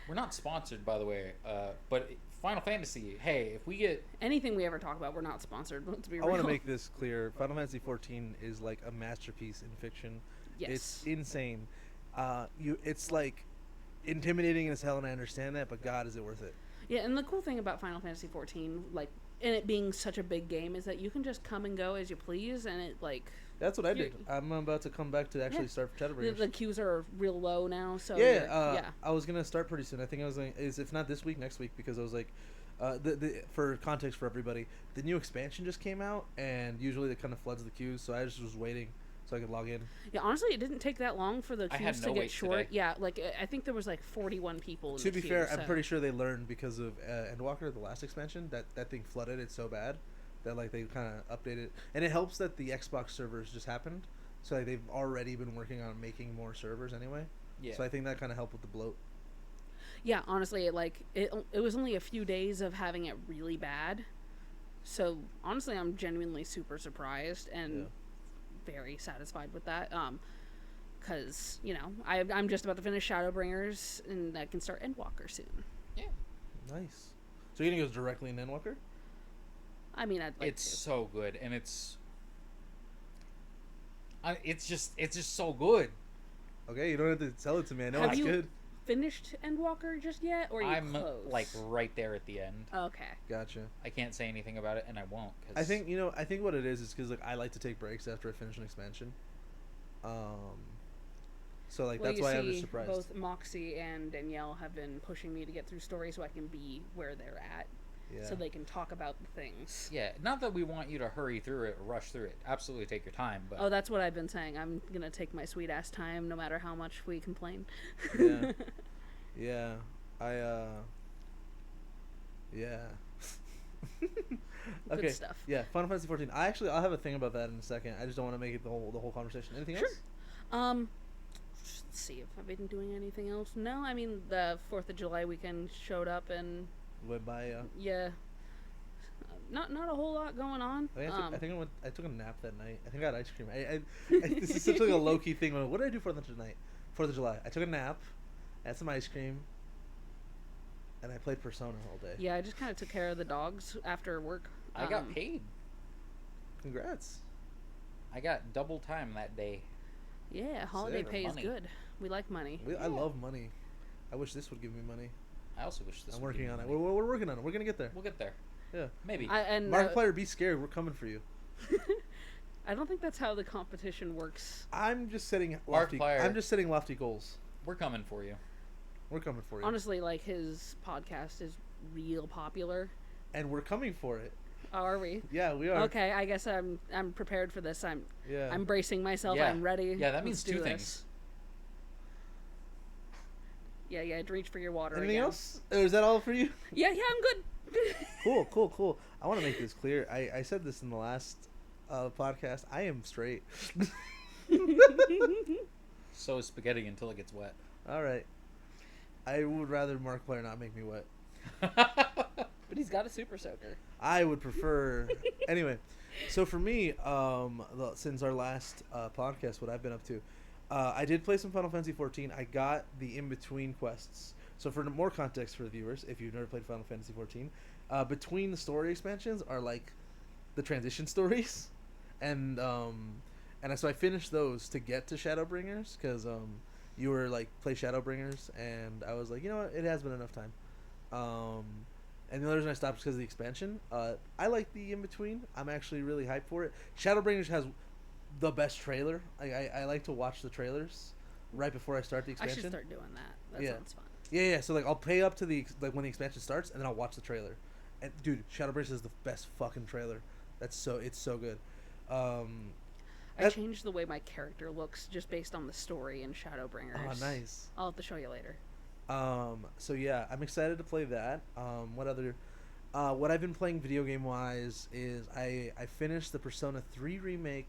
We're not sponsored, by the way, but Final Fantasy, hey, if we get... anything we ever talk about, we're not sponsored. Let's be I real. want to make this clear. Final Fantasy 14 is like a masterpiece in fiction. Yes. It's insane. It's like intimidating as hell, and I understand that, but God, is it worth it? Yeah, and the cool thing about Final Fantasy 14, like, and it being such a big game, is that you can just come and go as you please, and it like That's what I You- did. I'm about to come back to actually Yeah. start the Shadowbringers. queues are real low now. So Yeah, yeah. I was gonna start pretty soon. I think I was like, if not this week, next week, because I was like, for context for everybody, the new expansion just came out, and usually it kind of floods the queues, so I just was waiting so I could log in. Yeah, honestly, it didn't take that long for the I had queues no to get wait short. today. Yeah, like I think there was like 41 people in To the be queue, fair, so. I'm pretty sure they learned because of Endwalker, the last expansion, that thing flooded it so bad that like they kind of updated, and it helps that the Xbox servers just happened, so like, they've already been working on making more servers anyway. Yeah. So I think that kind of helped with the bloat. Yeah, honestly, it was only a few days of having it really bad. So honestly, I'm genuinely super surprised and very satisfied with that. Because I'm just about to finish Shadowbringers and I can start Endwalker soon. Yeah. Nice. So you're gonna go directly in Endwalker? I mean, I'd like It's to. so good, and it's just so good. Okay, you don't have to tell it to me. I know Have it's you- good. Finished Endwalker just yet, or are you I'm close? like right there at the end. Okay. Gotcha. I can't say anything about it, and I won't. Cause I think what it is because like I like to take breaks after I finish an expansion. So like Well, that's you why see, I'm just surprised. both Moxie and Danielle have been pushing me to get through stories so I can be where they're at, Yeah. so they can talk about the things. Yeah, not that we want you to hurry through it or rush through it. Absolutely take your time, but Oh, that's what I've been saying. I'm gonna take my sweet ass time, no matter how much we complain. Yeah. Yeah. Yeah. Okay. Good stuff. Yeah. Final Fantasy 14. I'll have a thing about that in a second. I just don't want to make it the whole conversation. Anything Sure. else? Let's see if I've been doing anything else. No, I mean the 4th of July weekend showed up, and Went by. yeah, not a whole lot going on. I took a nap that night. I think I had ice cream. This is such like a low key thing. What did I do for the night? 4th of July. I took a nap, had some ice cream, and I played Persona all day. Yeah, I just kind of took care of the dogs after work. I got paid. Congrats. I got double time that day. Yeah, holiday Sick. pay is Money. good. We like money. I love money. I wish this would give me money. I also wish this. I'm would working give on me it. money. We're working on it. We're gonna get there. We'll get there. Yeah. Maybe. And Markiplier, be scared. We're coming for you. I don't think that's how the competition works. I'm just setting lofty. Markiplier. I'm just setting lofty goals. We're coming for you. We're coming for you. Honestly, like his podcast is real popular. And we're coming for it. Are we? Yeah, we are. Okay, I guess I'm prepared for this. Yeah. I'm bracing myself. Yeah. I'm ready. Yeah, that means Let's do two this. things. Yeah, reach for your water. Anything again. else? Or is that all for you? Yeah, I'm good. Cool. I want to make this clear. I said this in the last podcast. I am straight. So is spaghetti until it gets wet. All right. I would rather Markiplier not make me wet. But he's got a super soaker. I would prefer. Anyway, so for me, since our last podcast, what I've been up to, I did play some Final Fantasy 14. I got the in-between quests. So for more context for the viewers, if you've never played Final Fantasy 14, between the story expansions are like the transition stories, and so I finished those to get to Shadowbringers because you were like play Shadowbringers, and I was like, you know what, it has been enough time. And the other reason I stopped is because of the expansion. I like the in between. I'm actually really hyped for it. Shadowbringers has the best trailer. I like to watch the trailers right before I start the I expansion. should start doing that. That Yeah. sounds fun. Yeah. So like I'll pay up to the like when the expansion starts, and then I'll watch the trailer. And dude, Shadowbringers is the best fucking trailer. It's so good. I changed the way my character looks just based on the story in Shadowbringers. Oh, nice. I'll have to show you later. So yeah, I'm excited to play that. What I've been playing video game wise is I finished the Persona 3 remake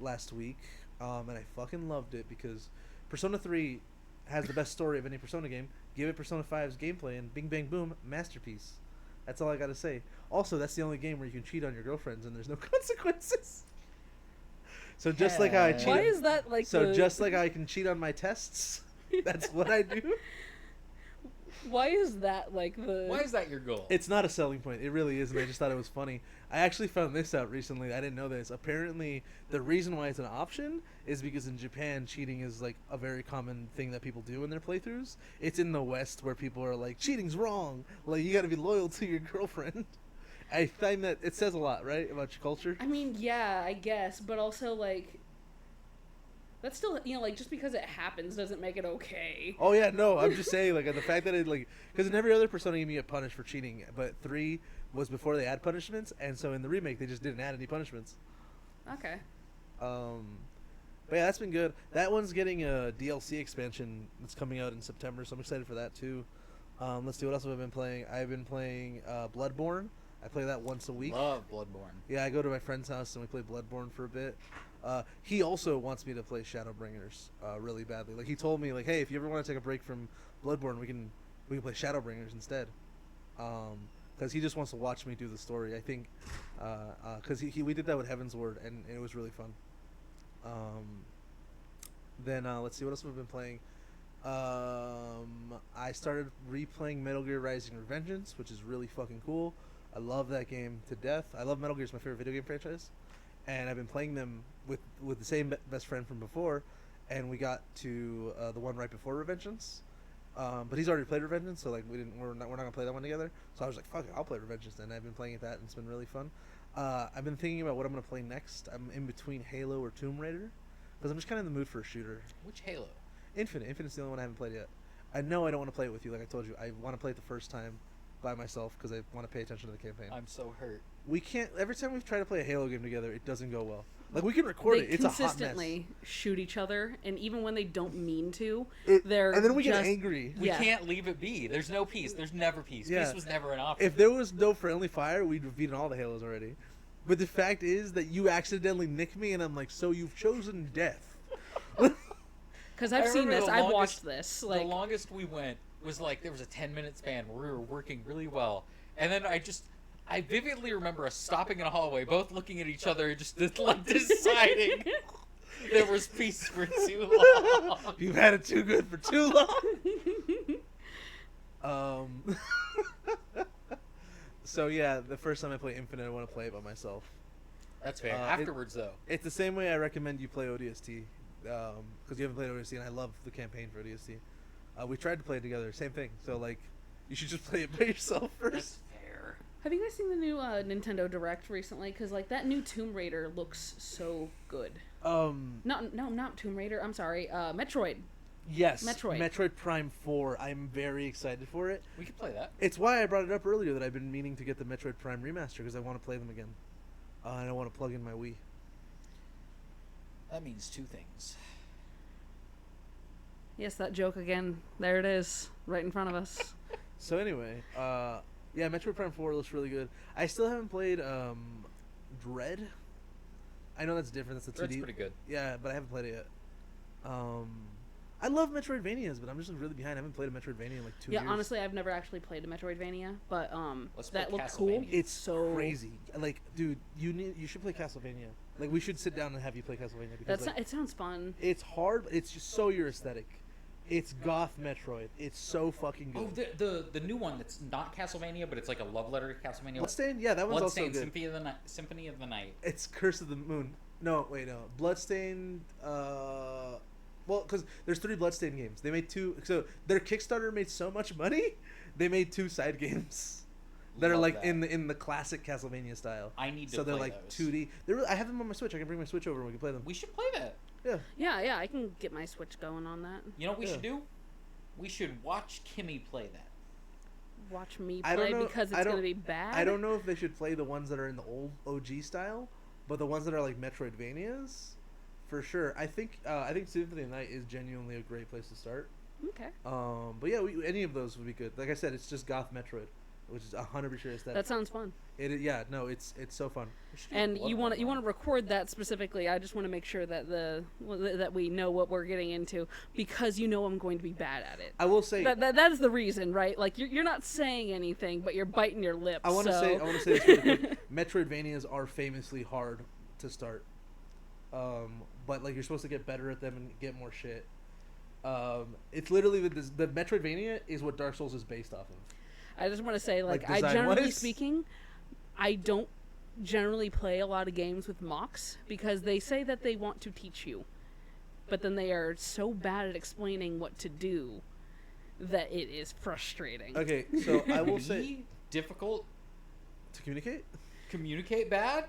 last week, and I fucking loved it because Persona 3 has the best story of any Persona game. Give it Persona 5's gameplay, and bing bang boom, masterpiece. That's all I gotta say. Also, that's the only game where you can cheat on your girlfriends and there's no consequences. So just like how I cheat, Why is that like? just like I can cheat on my tests, that's what I do. Why is that like the? Why is that your goal? It's not a selling point. It really isn't. I just thought it was funny. I actually found this out recently. I didn't know this. Apparently, the reason why it's an option is because in Japan, cheating is like a very common thing that people do in their playthroughs. It's in the West where people are like, cheating's wrong. Like, you got to be loyal to your girlfriend. I find that it says a lot, right, about your culture. I mean, yeah, I guess, but also like. That's still, like, just because it happens doesn't make it okay. Oh yeah, no, I'm just saying, like, the fact that it, like, because in every other Persona game you get punished for cheating, but 3 was before they add punishments, and so in the remake they just didn't add any punishments. Okay. But yeah, that's been good. That one's getting a DLC expansion that's coming out in September, so I'm excited for that too. Let's see, what else have I been playing? I've been playing Bloodborne. I play that once a week. Love Bloodborne. Yeah, I go to my friend's house and we play Bloodborne for a bit. He also wants me to play Shadowbringers really badly. Like, he told me, like, hey, if you ever want to take a break from Bloodborne, we can play Shadowbringers instead. Because he just wants to watch me do the story. I think because we did that with Heaven's Ward and it was really fun. Then let's see, what else have I been playing? I started replaying Metal Gear Rising: Revengeance, which is really fucking cool. I love that game to death. I love Metal Gear. It's my favorite video game franchise, and I've been playing them with the same best friend from before, and we got to the one right before Revengeance. But he's already played Revengeance, so like we're not gonna play that one together. So I was like, fuck it, I'll play Revengeance, and I've been playing that, and it's been really fun. I've been thinking about what I'm gonna play next. I'm in between Halo or Tomb Raider, because I'm just kind of in the mood for a shooter. Which Halo? Infinite. Infinite's the only one I haven't played yet. I know I don't want to play it with you, like I told you. I want to play it the first time by myself because I want to pay attention to the campaign. I'm so hurt. We can't. Every time we've tried to play a Halo game together, it doesn't go well. Like, we can record it. It's a hot mess. They consistently shoot each other, and even when they don't mean to, and they're then we just, get angry. We Yeah. can't leave it be. There's no peace. There's never peace. Yeah. Peace was never an option. If there was no friendly fire, we'd have beaten all the Halos already. But the fact is that you accidentally nick me, and I'm like, so you've chosen death. Because I've seen remember this. the I've longest- watched this. Like, the longest we went was like there was a 10-minute span where we were working really well, and then I vividly remember us stopping in a hallway, both looking at each other, just like deciding there was peace for too long. You've had it too good for too long. So yeah, the first time I play Infinite, I want to play it by myself. That's fair. It- Afterwards, though, It's the same way I recommend you play ODST, because you haven't played ODST, and I love the campaign for ODST. We tried to play it together, same thing. So like, you should just play it by yourself first. that's fair. have you guys seen the new Nintendo Direct recently? Because like that new Tomb Raider looks so good. Not Tomb Raider. I'm sorry. Metroid. Yes, Metroid. Prime 4. I'm very excited for it. We could play that. It's why I brought it up earlier that I've been meaning to get the Metroid Prime remaster because I want to play them again. And I want to plug in my Wii. That means two things. Yes, that joke again. There it is, right in front of us. So anyway, yeah, Metroid Prime 4 looks really good. I still haven't played Dread. I know that's different. That's a 2D. That's pretty good. Yeah, but I haven't played it yet. I love Metroidvanias, but I'm just really behind. I haven't played a Metroidvania in like 2 years. Yeah, honestly, I've never actually played a Metroidvania, but Let's play that looked cool. Castlevania. It's so crazy. Like, dude, you should play Castlevania. Like, we should sit down and have you play Castlevania because like, it sounds fun. it's hard, but it's just so your aesthetic. It's goth Metroid. It's so fucking good. Oh, the new one that's not Castlevania, but it's like a love letter to Castlevania. Bloodstained? Yeah, that one's also Bloodstained good. Symphony of the Night. It's Curse of the Moon. No, wait, no. Bloodstained, Well, because there's 3 Bloodstained games. They made 2. So their Kickstarter made so much money, they made 2 side games that are Love like that. in the classic Castlevania style. I need to So they're play like those. 2D. I have them on my Switch. I can bring my Switch over and we can play them. We should play that. Yeah. Yeah, I can get my Switch going on that. You know what we Yeah. should do? We should watch Kimmy play that. Watch me I don't play know- because I it's don't- gonna be bad. I don't know if they should play the ones that are in the old OG style, but the ones that are like Metroidvanias, for sure. I think Symphony of the Night is genuinely a great place to start. Okay, But yeah, any of those would be good. Like I said, it's just goth Metroid, which is 100% aesthetic. that sounds fun. Yeah, no, it's so fun. And you want to record that specifically. I just want to make sure that that we know what we're getting into because you know I'm going to be bad at it. I will say That is the reason, right? Like you're not saying anything, but you're biting your lips. I want to say this really quick. Metroidvanias are famously hard to start, but like you're supposed to get better at them and get more shit. It's literally the Metroidvania is what Dark Souls is based off of. I just want to say, Like, I generally design-wise? speaking, I don't generally play a lot of games with mocks because they say that they want to teach you, but then they are so bad at explaining what to do that it is frustrating. Okay, so I will say Be difficult. to communicate. Communicate bad.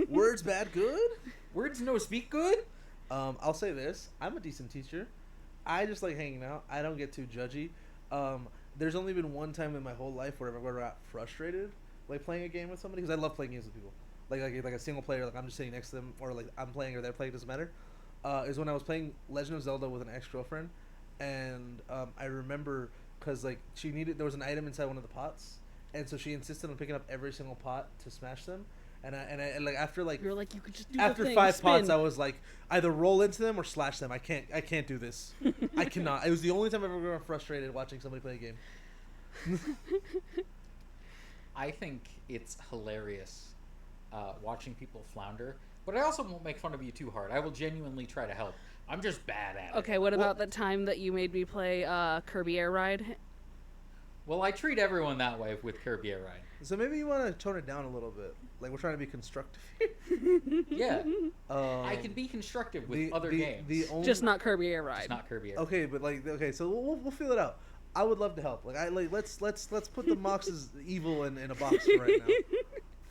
Words bad good. Words no speak good. I'll say this: I'm a decent teacher. I just like hanging out. I don't get too judgy. There's only been one time in my whole life where I've ever got frustrated, like playing a game with somebody, because I love playing games with people. Like a single player, like I'm just sitting next to them, or like I'm playing or they're playing, doesn't matter. Is when I was playing Legend of Zelda with an ex-girlfriend, and I remember because like there was an item inside one of the pots, and so she insisted on picking up every single pot to smash them. And like after like You're like, you could just do after the thing, 5 spin. pots, I was like, either roll into them or slash them. I can't do this. I cannot. It was the only time I've ever got frustrated watching somebody play a game. I think it's hilarious watching people flounder, but I also won't make fun of you too hard. I will genuinely try to help. I'm just bad at it. Okay, what about the time that you made me play Kirby Air Ride? Well, I treat everyone that way with Kirby Air Ride. So maybe you want to tone it down a little bit. Like we're trying to be constructive here. Yeah, I can be constructive with other games. The only, Just not Kirby Air Ride. Just not Kirby Air Ride. okay, but like so we'll feel it out. I would love to help. Like let's put the Mox's evil in a box for right now.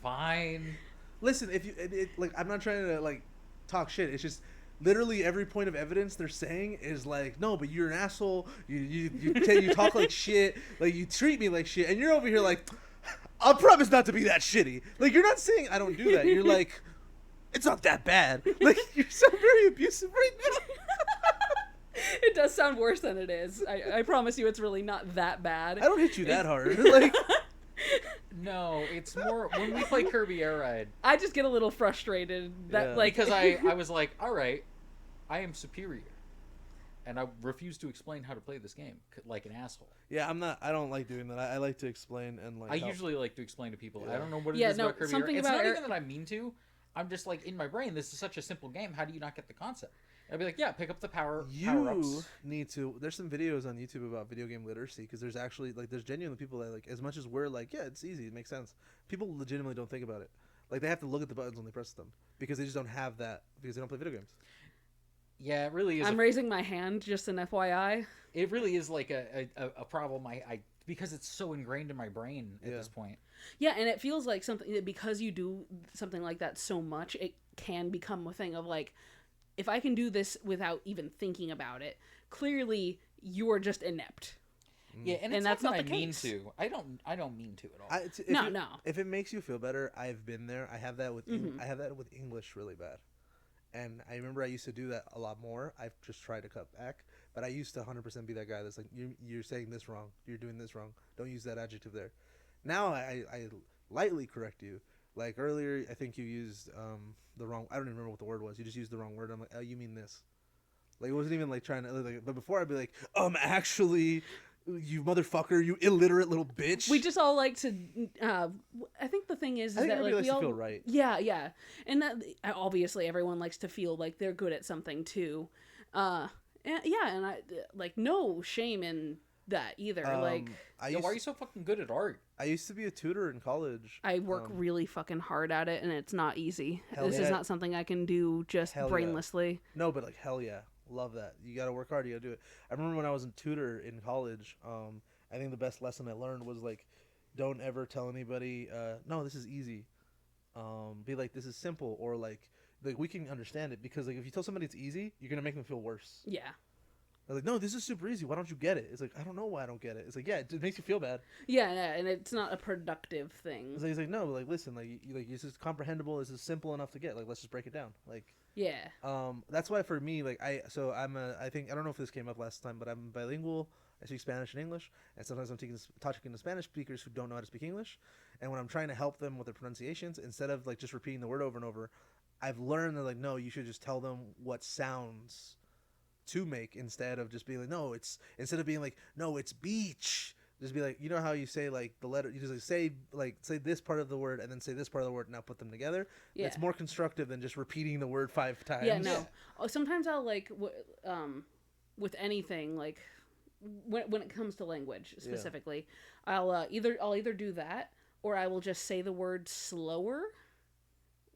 Fine. Listen, if you like, I'm not trying to like talk shit. It's just literally every point of evidence they're saying is like, no, but you're an asshole. You talk like shit. Like you treat me like shit, and you're over here like, I promise not to be that shitty. Like you're not saying I don't do that. You're like, it's not that bad. Like you sound very abusive right now. It does sound worse than it is. I promise you, it's really not that bad. I don't hit you that hard. Like No, it's more when we play Kirby Air Ride. I just get a little frustrated that Yeah. like Because I was like, all right, I am superior. And I refuse to explain how to play this game like an asshole. yeah, I don't like doing that. I like to explain and like. I help. usually like to explain to people. Yeah. I don't know what it Yeah, is no, about Kirby Air something It's about not Air- even that I mean to. I'm just like, in my brain, this is such a simple game. How do you not get the concept? I'd be like, yeah, pick up the power You ups. need to. There's some videos on YouTube about video game literacy because there's actually like there's genuinely people that like as much as we're like yeah it's easy it makes sense. People legitimately don't think about it. Like they have to look at the buttons when they press them because they just don't have that because they don't play video games. Yeah, it really is. I'm raising my hand, just an FYI. It really is like a problem. I because it's so ingrained in my brain at Yeah. this point. Yeah, and it feels like something that because you do something like that so much, it can become a thing of like, if I can do this without even thinking about it, clearly you are just inept. Yeah, and it's that's not not that the I mean case. to. I don't mean to at all. No. If it makes you feel better, I've been there. I have that with I have that with English really bad, and I remember I used to do that a lot more. I've just tried to cut back, but I used to 100% be that guy that's like you're saying this wrong, you're doing this wrong. Don't use that adjective there. Now I lightly correct you. Like earlier, I think you used the wrong. I don't even remember what the word was. You just used the wrong word. I'm like, oh, you mean this? Like it wasn't even like trying to. Like, but before I'd be like, actually, you motherfucker, you illiterate little bitch. We just all like to. I think the thing is I think that everybody like likes we to all feel right. Yeah, and that obviously everyone likes to feel like they're good at something too. And I like no shame in that either. Like Why are you so fucking good at art? I used to be a tutor in college. I work really fucking hard at it, and it's not easy. Hell This yeah. is not something I can do just Hell yeah. brainlessly. No, but like hell yeah. Love that. You got to work hard. You got to do it. I remember when I was a tutor in college. I think the best lesson I learned was like, don't ever tell anybody, no, this is easy. Be like, this is simple, or like we can understand it, because like if you tell somebody it's easy, you're gonna make them feel worse. Yeah. They're like, no, this is super easy. Why don't you get it? It's like, I don't know why I don't get it. It's like, yeah, it makes you feel bad. Yeah, and it's not a productive thing. It's like no, like listen, like this is comprehensible. This is simple enough to get. Like, let's just break it down. Like, Yeah. that's why for me, like I think I don't know if this came up last time, but I'm bilingual. I speak Spanish and English, and sometimes I'm talking to Spanish speakers who don't know how to speak English, and when I'm trying to help them with their pronunciations, instead of like just repeating the word over and over, I've learned that like no, you should just tell them what sounds to make, instead of just being like no, it's instead of being like no, it's beach. Just be like, you know how you say like the letter, you just say this part of the word and then say this part of the word, and now put them together. Yeah. It's more constructive than just repeating the word 5 times. Yeah, no. Oh, sometimes I'll like with anything, like when it comes to language specifically, I'll either do that, or I will just say the word slower.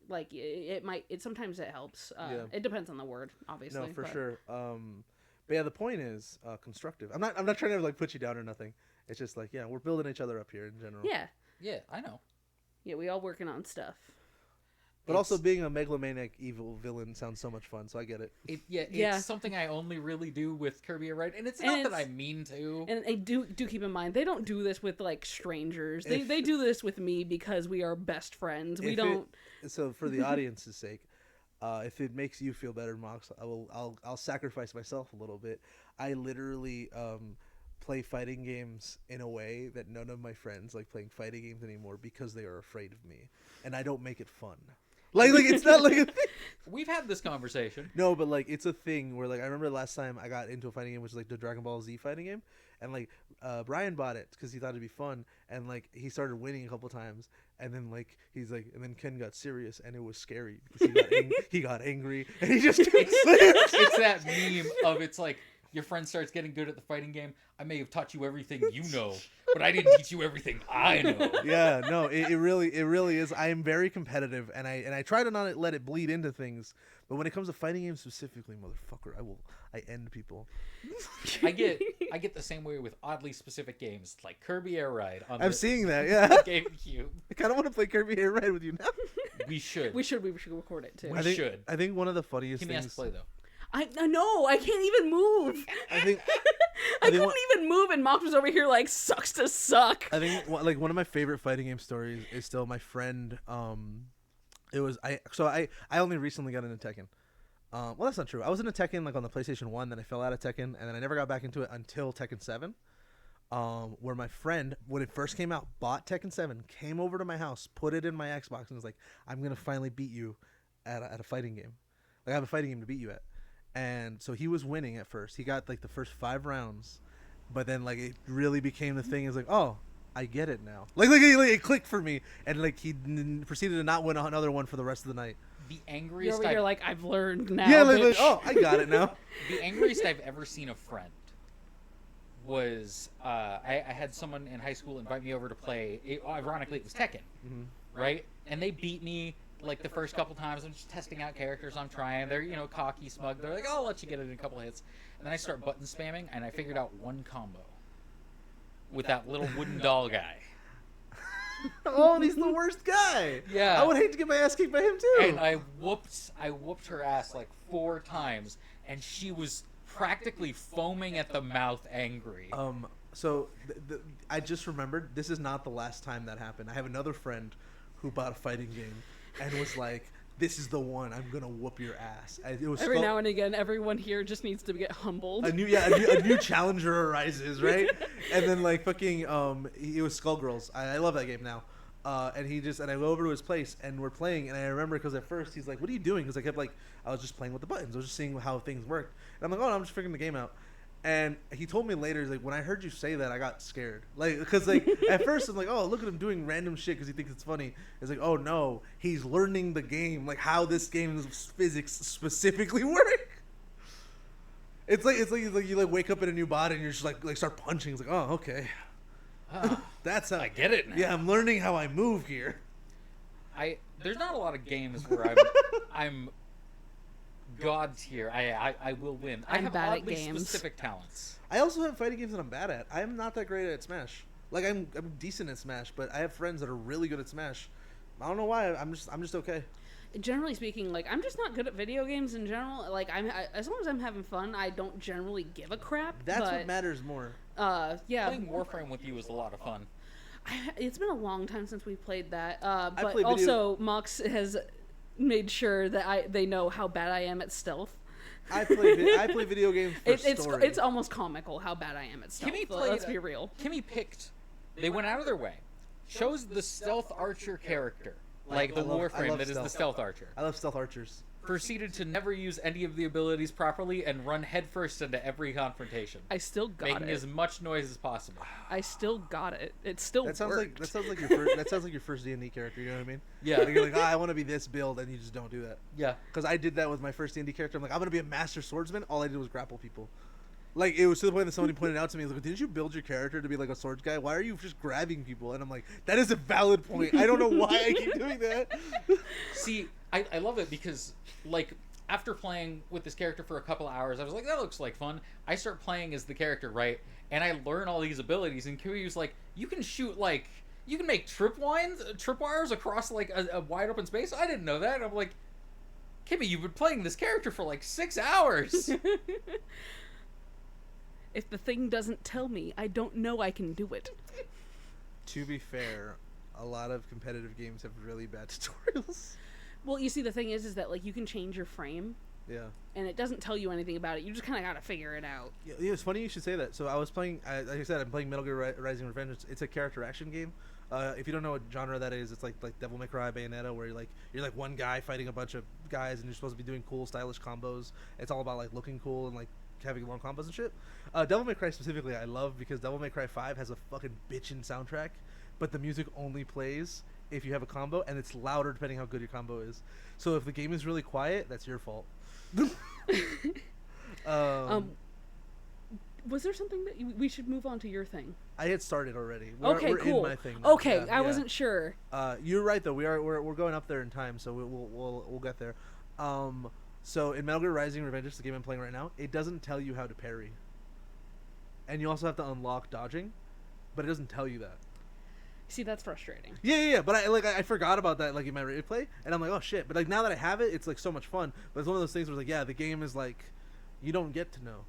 Like it sometimes it helps. It depends on the word, obviously. No, for sure. But yeah, the point is constructive. I'm not trying to like put you down or nothing. It's just like, yeah, we're building each other up here in general. Yeah. Yeah, I know. Yeah, we all working on stuff. But also being a megalomaniac evil villain sounds so much fun, so I get it. It's something I only really do with Kirby Air Ride, and it's not that I mean to. And I do keep in mind, they don't do this with like strangers. They do this with me because we are best friends. We don't. So for the audience's sake, if it makes you feel better, Mox, I'll sacrifice myself a little bit. I literally play fighting games in a way that none of my friends like playing fighting games anymore, because they are afraid of me, and I don't make it fun. Like it's not like a thing. We've had this conversation. No, but like it's a thing where like I remember the last time I got into a fighting game, which is like the Dragon Ball Z fighting game, and like Brian bought it because he thought it'd be fun, and like he started winning a couple times, and then like he's like, and then Ken got serious, and it was scary because he got angry, and he just it's that meme of it's like your friend starts getting good at the fighting game. I may have taught you everything you know, but I didn't teach you everything I know. Yeah, no, it really is. I am very competitive, and I try to not let it bleed into things. But when it comes to fighting games specifically, motherfucker, I end people. I get the same way with oddly specific games like Kirby Air Ride. I'm seeing that. Yeah. GameCube. I kind of want to play Kirby Air Ride with you now. We should. We should record it too. We should. I think one of the funniest He things. has to play though. I know, I can't even move. I think I couldn't even move, and Mox was over here like, sucks to suck. I think like one of my favorite fighting game stories is still my friend. It was I only recently got into Tekken. Well, that's not true. I was into Tekken like on the PlayStation 1, then I fell out of Tekken, and then I never got back into it until Tekken 7. Where my friend, when it first came out, bought Tekken 7, came over to my house, put it in my Xbox, and was like, "I'm gonna finally beat you at a fighting game. Like I have a fighting game to beat you at." And so he was winning at first. He got like the first 5 rounds, but then like it really became the thing. Is like, oh, I get it now. Like it clicked for me, and like he proceeded to not win another one for the rest of the night. The angriest. You're like, I've learned now. Yeah, like, oh, I got it now. The angriest I've ever seen a friend was I had someone in high school invite me over to play. Ironically, it was Tekken, right? And they beat me. Like the first couple times, I'm just testing out characters. I'm trying. They're cocky, smug. They're like, "Oh, I'll let you get it in a couple hits," and then I start button spamming, and I figured out one combo with that little wooden doll guy. Oh, he's the worst guy. Yeah, I would hate to get my ass kicked by him too. And I whooped her ass like 4 times, and she was practically foaming at the mouth, angry. So I just remembered this is not the last time that happened. I have another friend who bought a fighting game and was like, "This is the one. I'm gonna whoop your ass." It was every now and again, everyone here just needs to get humbled. A new challenger arises, right? And then like fucking it was Skullgirls. I love that game now. And I go over to his place and we're playing, and I remember because at first he's like, "What are you doing?" Because I was just playing with the buttons. I was just seeing how things worked. And I'm like, "Oh, no, I'm just figuring the game out." And he told me later, he's like, when I heard you say that, I got scared. Like, because like at first I'm like, oh, look at him doing random shit because he thinks it's funny. It's like, oh no, he's learning the game, like how this game's physics specifically work. It's like you like wake up in a new body and you're just like start punching. It's like, oh, okay, that's how I get it now. Yeah, I'm learning how I move here. There's not a lot of games where I'm god tier. I will win. I I'm have bad at oddly games. specific talents. I also have fighting games that I'm bad at. I'm not that great at Smash. Like I'm decent at Smash, but I have friends that are really good at Smash. I don't know why. I'm just okay. Generally speaking, like I'm just not good at video games in general. Like as long as I'm having fun, I don't generally give a crap. That's but, what matters more. Yeah. Playing Warframe with you was a lot of fun. It's been a long time since we played that. play But video- also, Mox has made sure that they know how bad I am at stealth. I play video games for story. It's almost comical how bad I am at stealth. Kimmy Let's played- be real. Kimmy picked. They went out of their way. Chose the stealth archer character, like the I love Warframe that is the stealth. stealth archer. I love stealth archers. Proceeded to never use any of the abilities properly and run headfirst into every confrontation, I still got making it. as much noise as possible. I still got it. It still That sounds worked. like your first. That sounds like your first D&D character. You know what I mean? Yeah. Like, you're like, I want to be this build, and you just don't do that. Yeah. Because I did that with my first D&D character. I'm like, I'm gonna be a master swordsman. All I did was grapple people. Like, it was to the point that somebody pointed out to me, like, didn't you build your character to be like a swords guy? Why are you just grabbing people? And I'm like, that is a valid point. I don't know why I keep doing that. See, I love it because, like, after playing with this character for a couple hours, I was like, that looks like fun. I start playing as the character, right? And I learn all these abilities, and Kimmy was like, you can shoot, like, you can make tripwires across, like, a wide open space? I didn't know that. And I'm like, Kimmy, you've been playing this character for, like, 6 hours. If the thing doesn't tell me, I don't know I can do it. To be fair, a lot of competitive games have really bad tutorials. Well, you see, the thing is that like you can change your frame, Yeah. and it doesn't tell you anything about it. You just kind of got to figure it out. Yeah, it's funny you should say that. So I was playing, like I said, I'm playing Metal Gear Rising Revenge. It's a character action game. If you don't know what genre that is, it's like Devil May Cry, Bayonetta, where you're like one guy fighting a bunch of guys, and you're supposed to be doing cool, stylish combos. It's all about like looking cool and like having long combos and shit. Devil May Cry specifically, I love because Devil May Cry 5 has a fucking bitchin' soundtrack, but the music only plays if you have a combo, and it's louder depending how good your combo is. So if the game is really quiet, that's your fault. Was there something that we should move on to your thing? I had started already. Okay, we're cool. in my thing now. Okay, Yeah, I yeah. wasn't sure. You're right though. We're going up there in time, so we'll get there. So in Metal Gear Rising Revenge, the game I'm playing right now, it doesn't tell you how to parry, and you also have to unlock dodging, but it doesn't tell you that. See, that's frustrating. Yeah. But I forgot about that like in my replay, and I'm like, oh shit. But like now that I have it, it's like so much fun. But it's one of those things where like, yeah, the game is like, you don't get to know.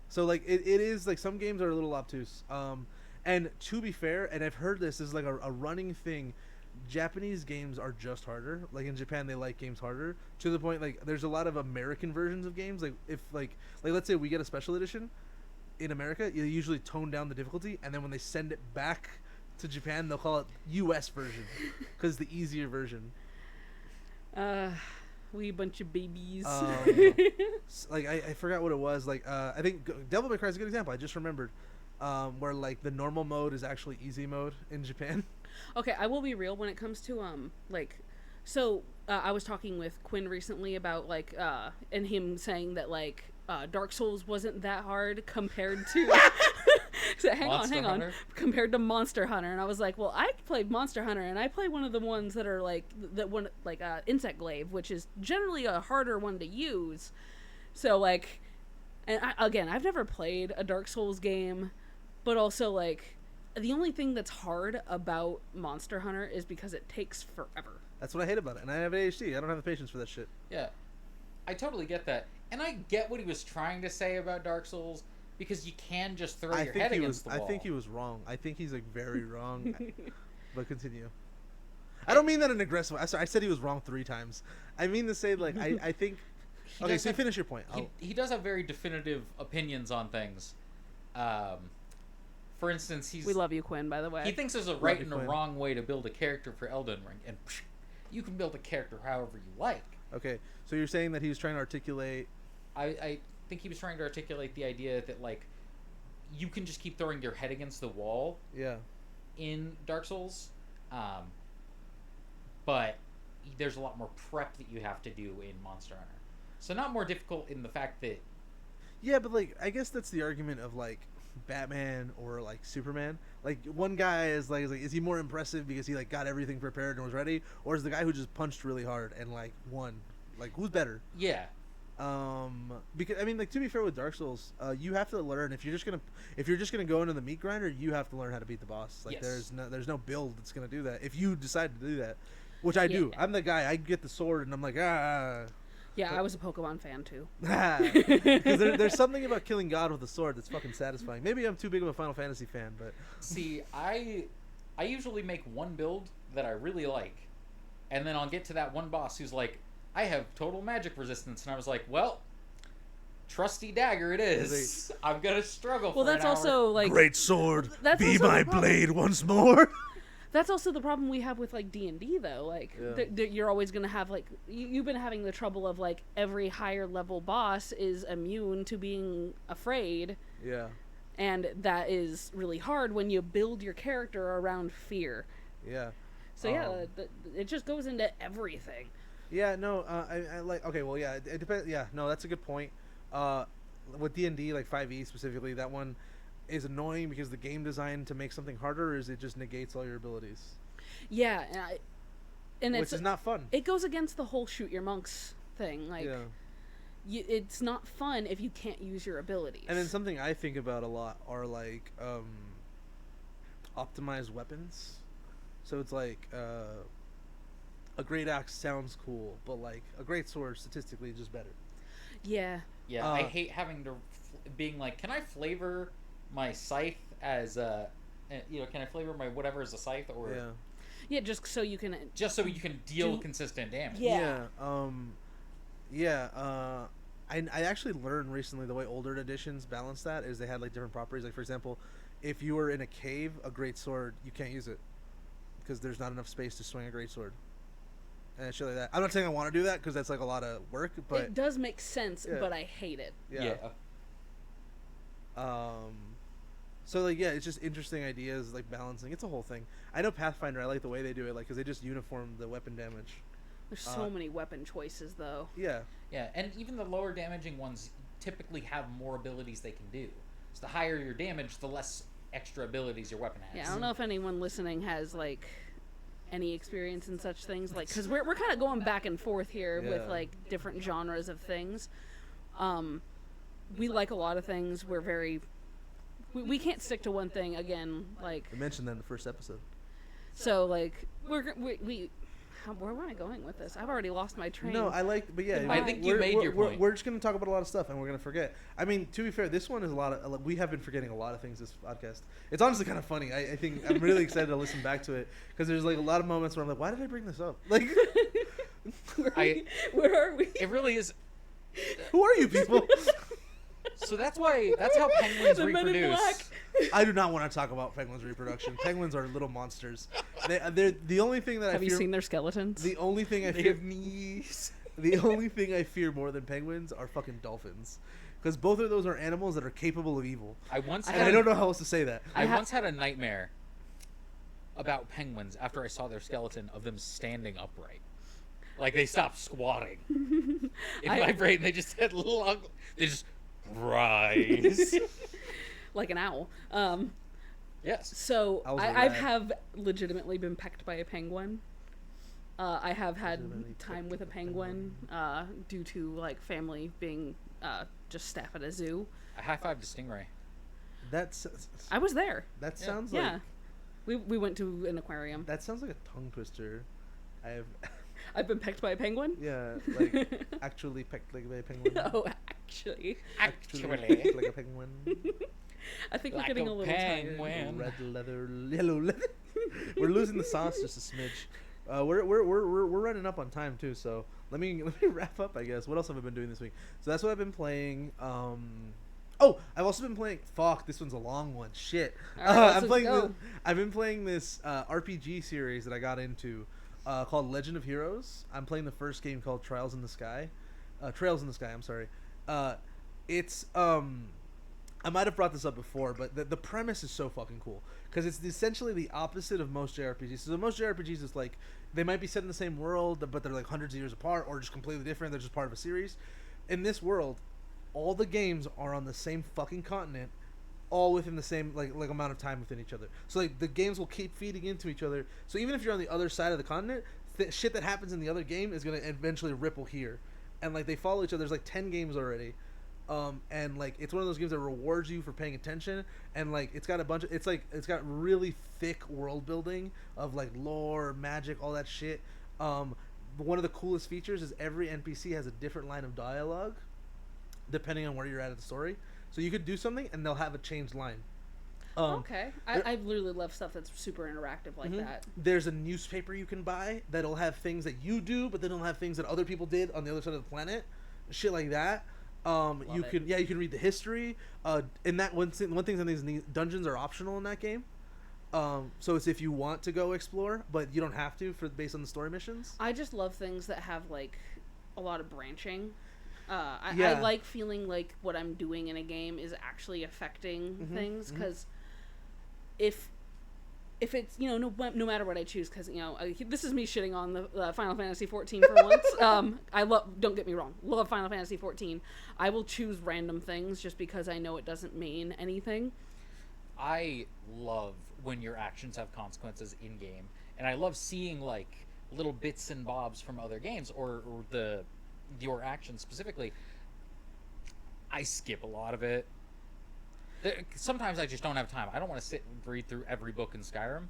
So like it is like some games are a little obtuse. And to be fair, and I've heard this is like a running thing. Japanese games are just harder. Like in Japan, they like games harder to the point like there's a lot of American versions of games. Like if like let's say we get a special edition in America, you usually tone down the difficulty, and then when they send it back to Japan, they'll call it U.S. version because it's the easier version. We a bunch of babies. Like I forgot what it was. Like I think Devil May Cry is a good example. I just remembered where like the normal mode is actually easy mode in Japan. Okay, I will be real when it comes to so I was talking with Quinn recently about like and him saying that like Dark Souls wasn't that hard compared to so hang on compared to Monster Hunter, and I was like, well, I played Monster Hunter and I play one of the ones that are like Insect Glaive, which is generally a harder one to use. So like, and I've never played a Dark Souls game, but also like the only thing that's hard about Monster Hunter is because it takes forever. That's what I hate about it, and I have ADHD. I don't have the patience for that shit. Yeah, I totally get that, and I get what he was trying to say about Dark Souls because you can just throw your head against the wall. I think he was wrong. I think he's like very wrong. But continue. I don't mean that in aggressive. I said he was wrong 3 times. I mean to say like I think. Okay, so finish your point. He does have very definitive opinions on things. For instance, We love you, Quinn, by the way. he thinks there's a right and a wrong way to build a character for Elden Ring, and you can build a character however you like. Okay, so you're saying that he was trying to articulate. I think he was trying to articulate the idea that like you can just keep throwing your head against the wall. Yeah. In Dark Souls, but there's a lot more prep that you have to do in Monster Hunter. So not more difficult in the fact that. Yeah, but like I guess that's the argument of like Batman or like Superman. Like one guy is like is he more impressive because he like got everything prepared and was ready, or is the guy who just punched really hard and like won? Like who's better? Yeah. Because I mean, like, to be fair with Dark Souls, you have to learn if you're just gonna go into the meat grinder, you have to learn how to beat the boss. Like, Yes. there's no build that's gonna do that if you decide to do that, which I do. Yeah. I'm the guy. I get the sword and I'm like, Yeah, I was a Pokemon fan too. because there's something about killing God with a sword that's fucking satisfying. Maybe I'm too big of a Final Fantasy fan, but See, I usually make one build that I really like, and then I'll get to that one boss who's like, I have total magic resistance, and I was like, well, trusty dagger it is. I'm gonna struggle. Well, for that's an hour. also like great sword, That's be also the my problem. blade once more. that's also the problem we have with like D&D though. Like Yeah. you're always gonna have like you've been having the trouble of like every higher level boss is immune to being afraid, Yeah, and that is really hard when you build your character around fear. yeah. So it just goes into everything. Yeah, no, I like. Okay, well, yeah, it depends. Yeah, no, that's a good point. With D&D, like 5e specifically, that one is annoying because the game design to make something harder is it just negates all your abilities, Yeah, and which it's is not fun. it goes against the whole shoot your monks thing. Like, Yeah, it's not fun if you can't use your abilities. and then something I think about a lot are like optimized weapons. So it's like a great axe sounds cool, but like a great sword statistically is just better. Yeah. Yeah, I hate having to being like, can I flavor my scythe as can I flavor my whatever as a scythe or Yeah. Yeah, just so you can. just so you can deal Do- consistent damage? Yeah. I actually learned recently the way older editions balance that is they had like different properties. Like, for example, if you were in a cave, a great sword, you can't use it because there's not enough space to swing a great sword. And shit like that. I'm not saying I want to do that because that's like a lot of work, but It does make sense, Yeah. but I hate it. yeah. So like, yeah, it's just interesting ideas like balancing. It's a whole thing. I know Pathfinder. I like the way they do it, like, because they just uniform the weapon damage. There's so many weapon choices, though. Yeah. Yeah, and even the lower damaging ones typically have more abilities they can do. So the higher your damage, the less extra abilities your weapon has. Yeah, I don't know if anyone listening has like any experience in such things, like, because we're kind of going back and forth here with Yeah. like different genres of things. We like a lot of things. We're very we can't stick to one thing again. Like, I mentioned that in the first episode. so like we where am I going with this? I've already lost my train. No, I like, but yeah, Goodbye. I think you made your point. We're just gonna talk about a lot of stuff, and we're gonna forget. I mean, to be fair, this one is a lot of. We have been forgetting a lot of things this podcast. It's honestly kind of funny. I think I'm really excited to listen back to it because there's like a lot of moments where I'm like, why did I bring this up? Like, Where are we? It really is. who are you people? So that's how penguins The Men in reproduce. Black. I do not want to talk about penguins' reproduction. Penguins are little monsters. They're the only thing that Have I you fear. seen their skeletons? The only thing I They fear. have knees. The only thing I fear more than penguins are fucking dolphins, because both of those are animals that are capable of evil. I once I had And I don't know how else to say that. I ha- once had a nightmare about penguins after I saw their skeleton of them standing upright. Like they stopped squatting. In my brain, they just had long. They just rise. Like an owl. Yes. So Owls are I rad. have legitimately been pecked by a penguin. I have had Legitimately time pecked with a by a penguin due to like family being just staff at a zoo. I high-fived a stingray. That's I was there. that Yeah. sounds Yeah, like we went to an aquarium. that sounds like a tongue twister. I have I've been pecked by a penguin. yeah, like actually pecked like a penguin. Oh, actually, Pecked like a penguin. I think we're Like getting a a little tired. penguin. Red leather, yellow leather. We're losing the sauce just a smidge. We're running up on time too, so let me wrap up. I guess. What else have I been doing this week? So that's what I've been playing. Oh, I've also been playing. Fuck, this one's a long one. Shit. All right, I'm let's playing. go. I've been playing this RPG series that I got into, called Legend of Heroes. I'm playing the first game called Trails in the Sky. I'm sorry. It's I might have brought this up before, but the premise is so fucking cool because it's essentially the opposite of most JRPGs. So most JRPGs is like they might be set in the same world, but they're like hundreds of years apart or just completely different. They're just part of a series. In this world, all the games are on the same fucking continent, all within the same like amount of time within each other. So like the games will keep feeding into each other. So even if you're on the other side of the continent, shit that happens in the other game is gonna eventually ripple here. and like they follow each other. There's like 10 games already. And like it's one of those games that rewards you for paying attention, and like it's got a bunch of it's got really thick world building of like lore, magic, all that shit. One of the coolest features is every NPC has a different line of dialogue depending on where you're at in the story. So you could do something and they'll have a changed line. Okay. I really love stuff that's super interactive like that. There's a newspaper you can buy that'll have things that you do, but they don't have things that other people did on the other side of the planet. Shit like that. You can read the history. And that one thing on these dungeons are optional in that game. So it's if you want to go explore, but you don't have to based on the story missions. I just love things that have like a lot of branching. I like feeling like what I'm doing in a game is actually affecting things, because if it's, you know, no matter what I choose, because, you know, this is me shitting on the Final Fantasy 14 for once. Don't get me wrong, love Final Fantasy 14. I will choose random things just because I know it doesn't mean anything. I love when your actions have consequences in game, and I love seeing like little bits and bobs from other games or your actions specifically. I skip a lot of it. Sometimes I just don't have time. I don't want to sit and read through every book in Skyrim,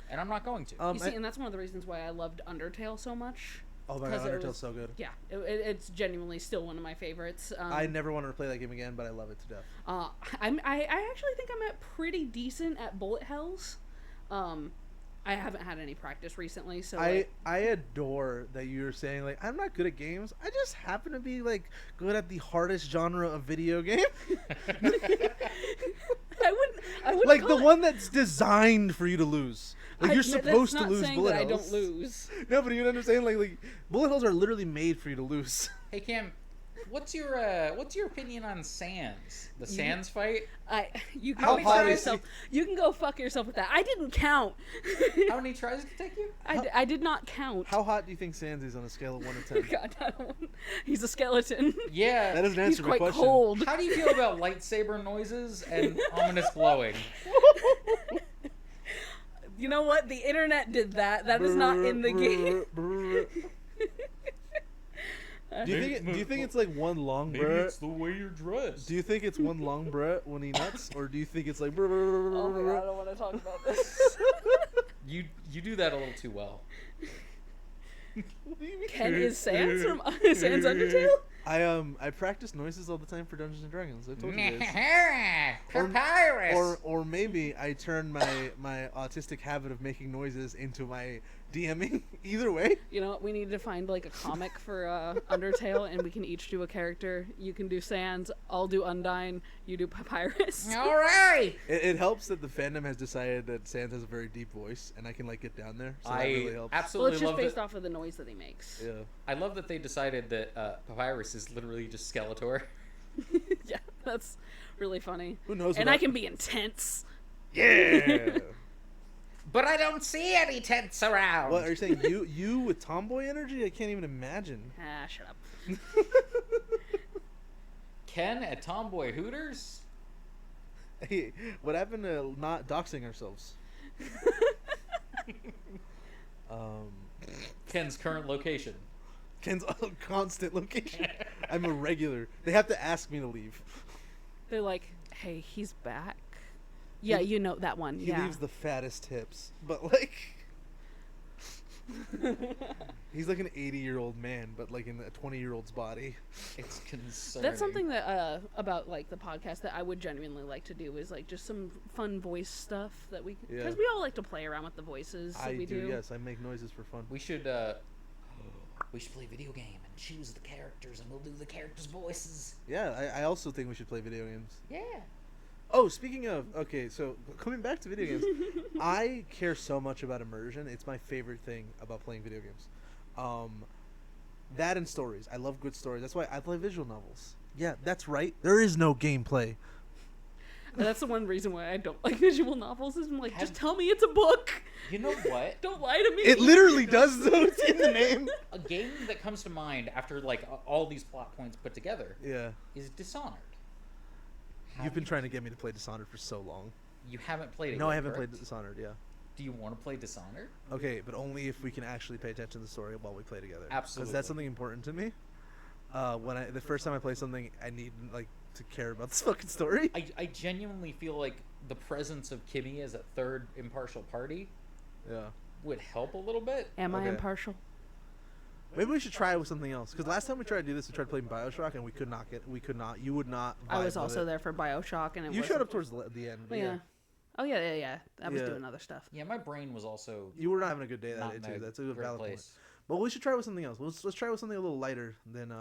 and I'm not going to. You see, and that's one of the reasons why I loved Undertale so much. Oh my god, Undertale's so good. Yeah, it's genuinely still one of my favorites. I never wanted to play that game again, but I love it to death. I actually think I'm at pretty decent at bullet hells. I haven't had any practice recently, so I adore that you're saying like I'm not good at games. I just happen to be like good at the hardest genre of video game. I wouldn't like the one that's designed for you to lose. Like you're supposed to lose bullet hells. I don't lose. No, but you understand like bullet hells are literally made for you to lose. Hey Cam, what's your opinion on Sans? The Sans fight? You can go fuck yourself with that. I didn't count. How many tries did it take you? I did not count. How hot do you think Sans is on a scale of 1 to 10? God, he's a skeleton. Yeah, that doesn't answer my question. He's quite cold. How do you feel about lightsaber noises and ominous glowing? You know what? The internet did that. That is not in the game. Do you think it's like one long Maybe bruh? it's the way you're dressed. Do you think it's one long bruh when he nuts, or do you think it's like? Oh my god, I don't want to talk about this. You do that a little too well. Ken is Sans from Sans Undertale. I practice noises all the time for Dungeons and Dragons. I told you guys. Papyrus. Or maybe I turn my autistic habit of making noises into my DMing. Either way. You know what? We need to find like a comic for Undertale, and we can each do a character. You can do Sans. I'll do Undyne. You do Papyrus. All right. It helps that the fandom has decided that Sans has a very deep voice, and I can like get down there. So that really helps. Absolutely it's just love based off of the noise that he makes. Yeah. I love that they decided that Papyrus is literally just Skeletor. Yeah, that's really funny. Who knows? And I can be intense. Yeah. But I don't see any tents around. What are you saying? You with tomboy energy? I can't even imagine. Ah, shut up. Ken at Tomboy Hooters? Hey, what happened to not doxing ourselves? Ken's current location. Ken's constant location. I'm a regular. They have to ask me to leave. They're like, hey, he's back. Yeah, you know that one. He leaves the fattest hips, but like he's like an 80-year-old man, but like in a 20-year-old's body. It's concerning. That's something that about like the podcast that I would genuinely like to do is like just some fun voice stuff that we because we all like to play around with the voices. I we do. Yes, I make noises for fun. We should play video game and choose the characters, and we'll do the characters' voices. Yeah, I also think we should play video games. Yeah. Oh, speaking of, okay, so coming back to video games, I care so much about immersion. It's my favorite thing about playing video games. That and stories. I love good stories. That's why I play visual novels. Yeah, that's right. There is no gameplay. That's the one reason why I don't like visual novels. Is I'm like, just tell me it's a book. You know what? Don't lie to me. It literally does, though. It's in the name. A game that comes to mind after like all these plot points put together. Yeah. Is Dishonored. You've been trying to get me to play Dishonored for so long. You haven't played it No, yet, I haven't correct? played Dishonored, yeah. Do you want to play Dishonored? Okay, but only if we can actually pay attention to the story while we play together. Absolutely. Because that's something important to me. The first time I play something, I need like to care about this fucking story. I genuinely feel like the presence of Kimmy as a third impartial party Yeah. would help a little bit. Am I Okay. impartial? Maybe we should try it with something else. Because last time we tried to do this, we tried playing Bioshock, and we could not. You would not. I was vibe with also it. there for BioShock, and it You was showed up towards the end. Oh, yeah. Oh yeah. I was Yeah. doing other stuff. Yeah, my brain was also You were not having a good day that not day in too. a That's a great valid point. place. But we should try it with something else. Let's try it with something a little lighter than.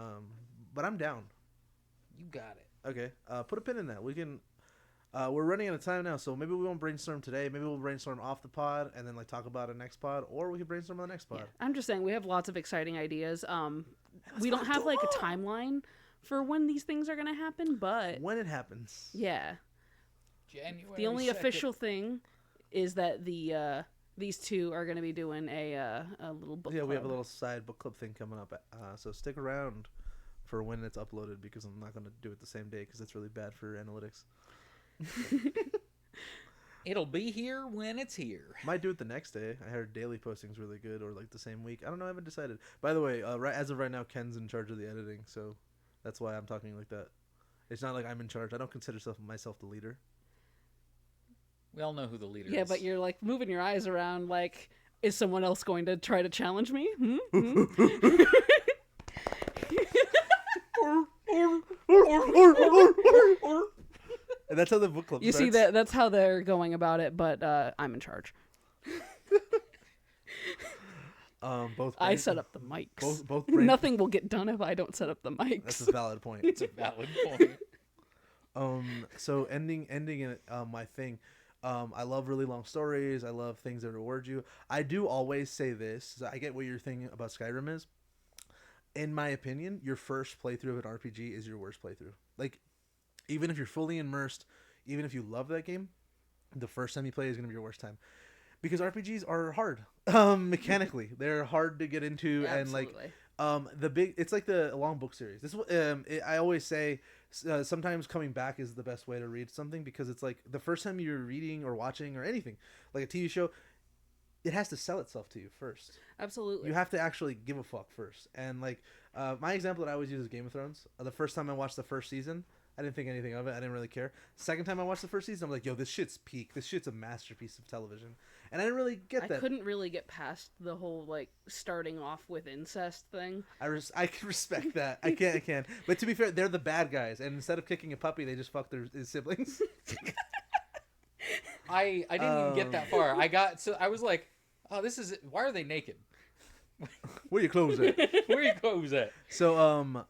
But I'm down. You got it. Okay. Put a pin in that. We can. We're running out of time now, so maybe we won't brainstorm today. Maybe we'll brainstorm off the pod and then like talk about it next pod, or we can brainstorm on the next pod. Yeah. I'm just saying we have lots of exciting ideas. We not don't have like a dumb. timeline for when these things are gonna happen, but When it happens. yeah, January. the only 2nd. official thing is that these two are gonna be doing a little book. Yeah, we have a club. little side book club thing coming up. So stick around for when it's uploaded because I'm not going to do it the same day because it's really bad for analytics. It'll be here when it's here. Might do it the next day. I heard daily posting's really good, or like the same week. I don't know. I haven't decided. By the way, as of right now, Ken's in charge of the editing, so that's why I'm talking like that. It's not like I'm in charge. I don't consider myself the leader. We all know who the leader Yeah, is. but you're like moving your eyes around like, is someone else going to try to challenge me? And that's how the book club You starts. see that's how they're going about it, but I'm in charge. Both. I brain- set up the mics. Both brain- Nothing will get done if I don't set up the mics. That's a valid point. It's a valid point. So ending it, my thing. I love really long stories. I love things that reward you. I do always say this. I get what your thing about Skyrim is. In my opinion, your first playthrough of an RPG is your worst playthrough. Like, even if you're fully immersed, even if you love that game, the first time you play is going to be your worst time. Because RPGs are hard, mechanically. They're hard to get into, and like, it's like the long book series. I always say sometimes coming back is the best way to read something, because it's like the first time you're reading or watching or anything, like a TV show, it has to sell itself to you first. Absolutely. You have to actually give a fuck first. And like my example that I always use is Game of Thrones. The first time I watched the first season, I didn't think anything of it. I didn't really care. Second time I watched the first season, I'm like, yo, this shit's peak. This shit's a masterpiece of television. And I didn't really get that. I couldn't really get past the whole like starting off with incest thing. I can respect that. I can. But to be fair, they're the bad guys, and instead of kicking a puppy, they just fuck his siblings. I didn't even get that far. I was like, oh, this is. Why are they naked? Where your clothes at? Where are your clothes at? So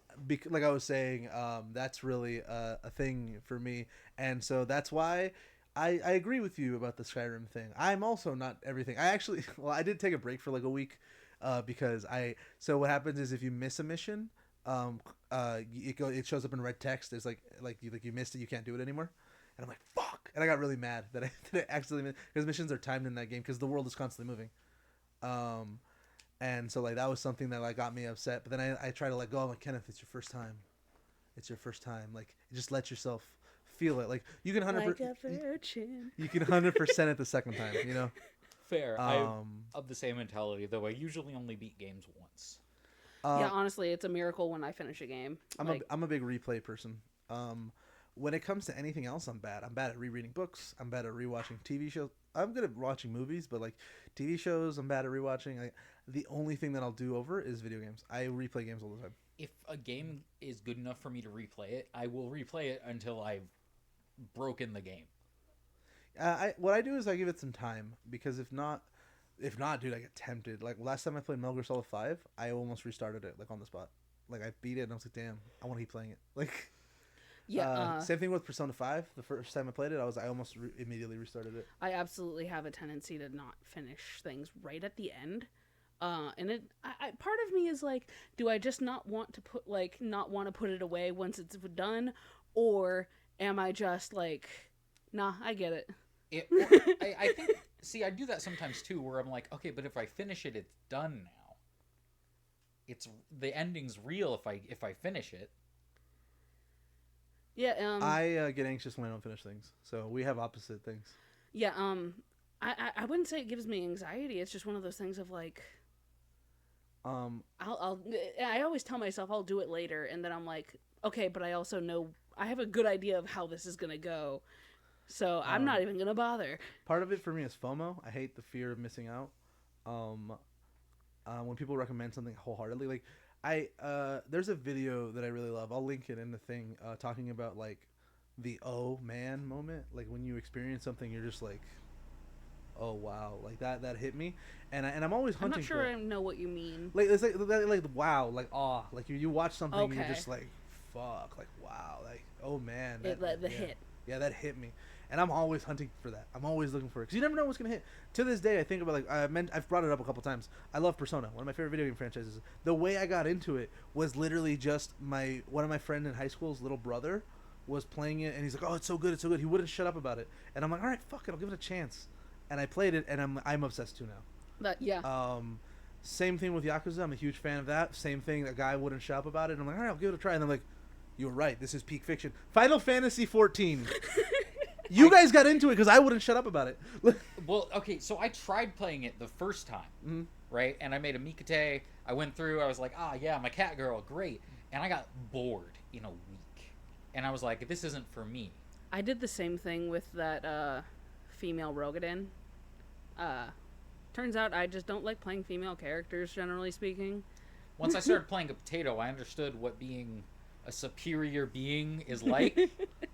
like I was saying, that's really a thing for me, and so that's why I agree with you about the Skyrim thing. I'm also not everything. I did take a break for like a week, because so what happens is if you miss a mission, it shows up in red text. It's like you missed it, you can't do it anymore. And I'm like, fuck. And I got really mad that I accidentally, because missions are timed in that game because the world is constantly moving. And so like that was something that like got me upset. But then I try to let go. I'm like, Kenneth, it's your first time. It's your first time. Like, just let yourself feel it. Like you can 100%. Like a virgin. You can 100% it the second time. You know. Fair. I'm of the same mentality, though. I usually only beat games once. Yeah, honestly, it's a miracle when I finish a game. I'm a big replay person. When it comes to anything else, I'm bad. I'm bad at rereading books. I'm bad at rewatching TV shows. I'm good at watching movies, but like TV shows, I'm bad at rewatching. The only thing that I'll do over is video games. I replay games all the time. If a game is good enough for me to replay it, I will replay it until I've broken the game. What I do is I give it some time, because if not, dude, I get tempted. Like last time I played Metal Gear Solid 5, I almost restarted it like on the spot. Like I beat it and I was like, damn, I want to keep playing it. Like. Yeah. Same thing with Persona 5. The first time I played it, I almost immediately restarted it. I absolutely have a tendency to not finish things right at the end. And part of me is like, do I just not want to put it away once it's done, or am I just like, nah, I get it. I think. See, I do that sometimes too, where I'm like, okay, but if I finish it, it's done now. The ending's real if I finish it. Yeah. I get anxious when I don't finish things, so we have opposite things. Yeah. I wouldn't say it gives me anxiety. It's just one of those things of like. I always tell myself I'll do it later, and then I'm like, okay, but I also know I have a good idea of how this is gonna go, so I'm not even gonna bother. Part of it for me is FOMO. I hate the fear of missing out. When people recommend something wholeheartedly, like there's a video that I really love. I'll link it in the thing, talking about like the oh man moment, like when you experience something, you're just like, oh wow, like that hit me, and I'm always I'm hunting. not sure for I know what you mean. like it's like wow, like awe, like you watch something, and you're Okay. just like fuck, like wow, like oh man, The yeah, hit. yeah, that hit me, and I'm always hunting for that. I'm always looking for it because you never know what's gonna hit. To this day, I think about like I've brought it up a couple times. I love Persona, one of my favorite video game franchises. The way I got into it was literally just one of my friend in high school's little brother was playing it, and he's like, oh, it's so good, it's so good. He wouldn't shut up about it, and I'm like, all right, fuck it, I'll give it a chance. And I played it, and I'm obsessed too now. Yeah. Same thing with Yakuza. I'm a huge fan of that. Same thing. A guy wouldn't shut up about it. And I'm like, all right, I'll give it a try. And I'm like, you were right. This is peak fiction. Final Fantasy 14. You guys got into it because I wouldn't shut up about it. Well, okay, so I tried playing it the first time, right? And I made a Mikate. I went through. I was like, yeah, I'm a cat girl, great. And I got bored in a week, and I was like, this isn't for me. I did the same thing with that female Rogadin. Turns out I just don't like playing female characters, generally speaking. Once I started playing a potato, I understood what being a superior being is like.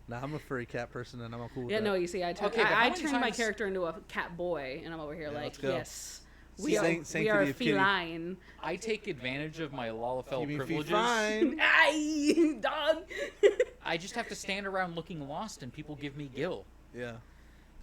Nah, I'm a furry cat person, and I'm cool with Yeah, that. no, you see, I Okay, but how I many turned my times- character into a cat boy, and I'm over here Yeah, like, let's go. yes, we Sanctity are of kitty. feline. I take advantage of my Lalafell You mean privileges. fine. Aye, dog. I just have to stand around looking lost, and people give me gil. Yeah.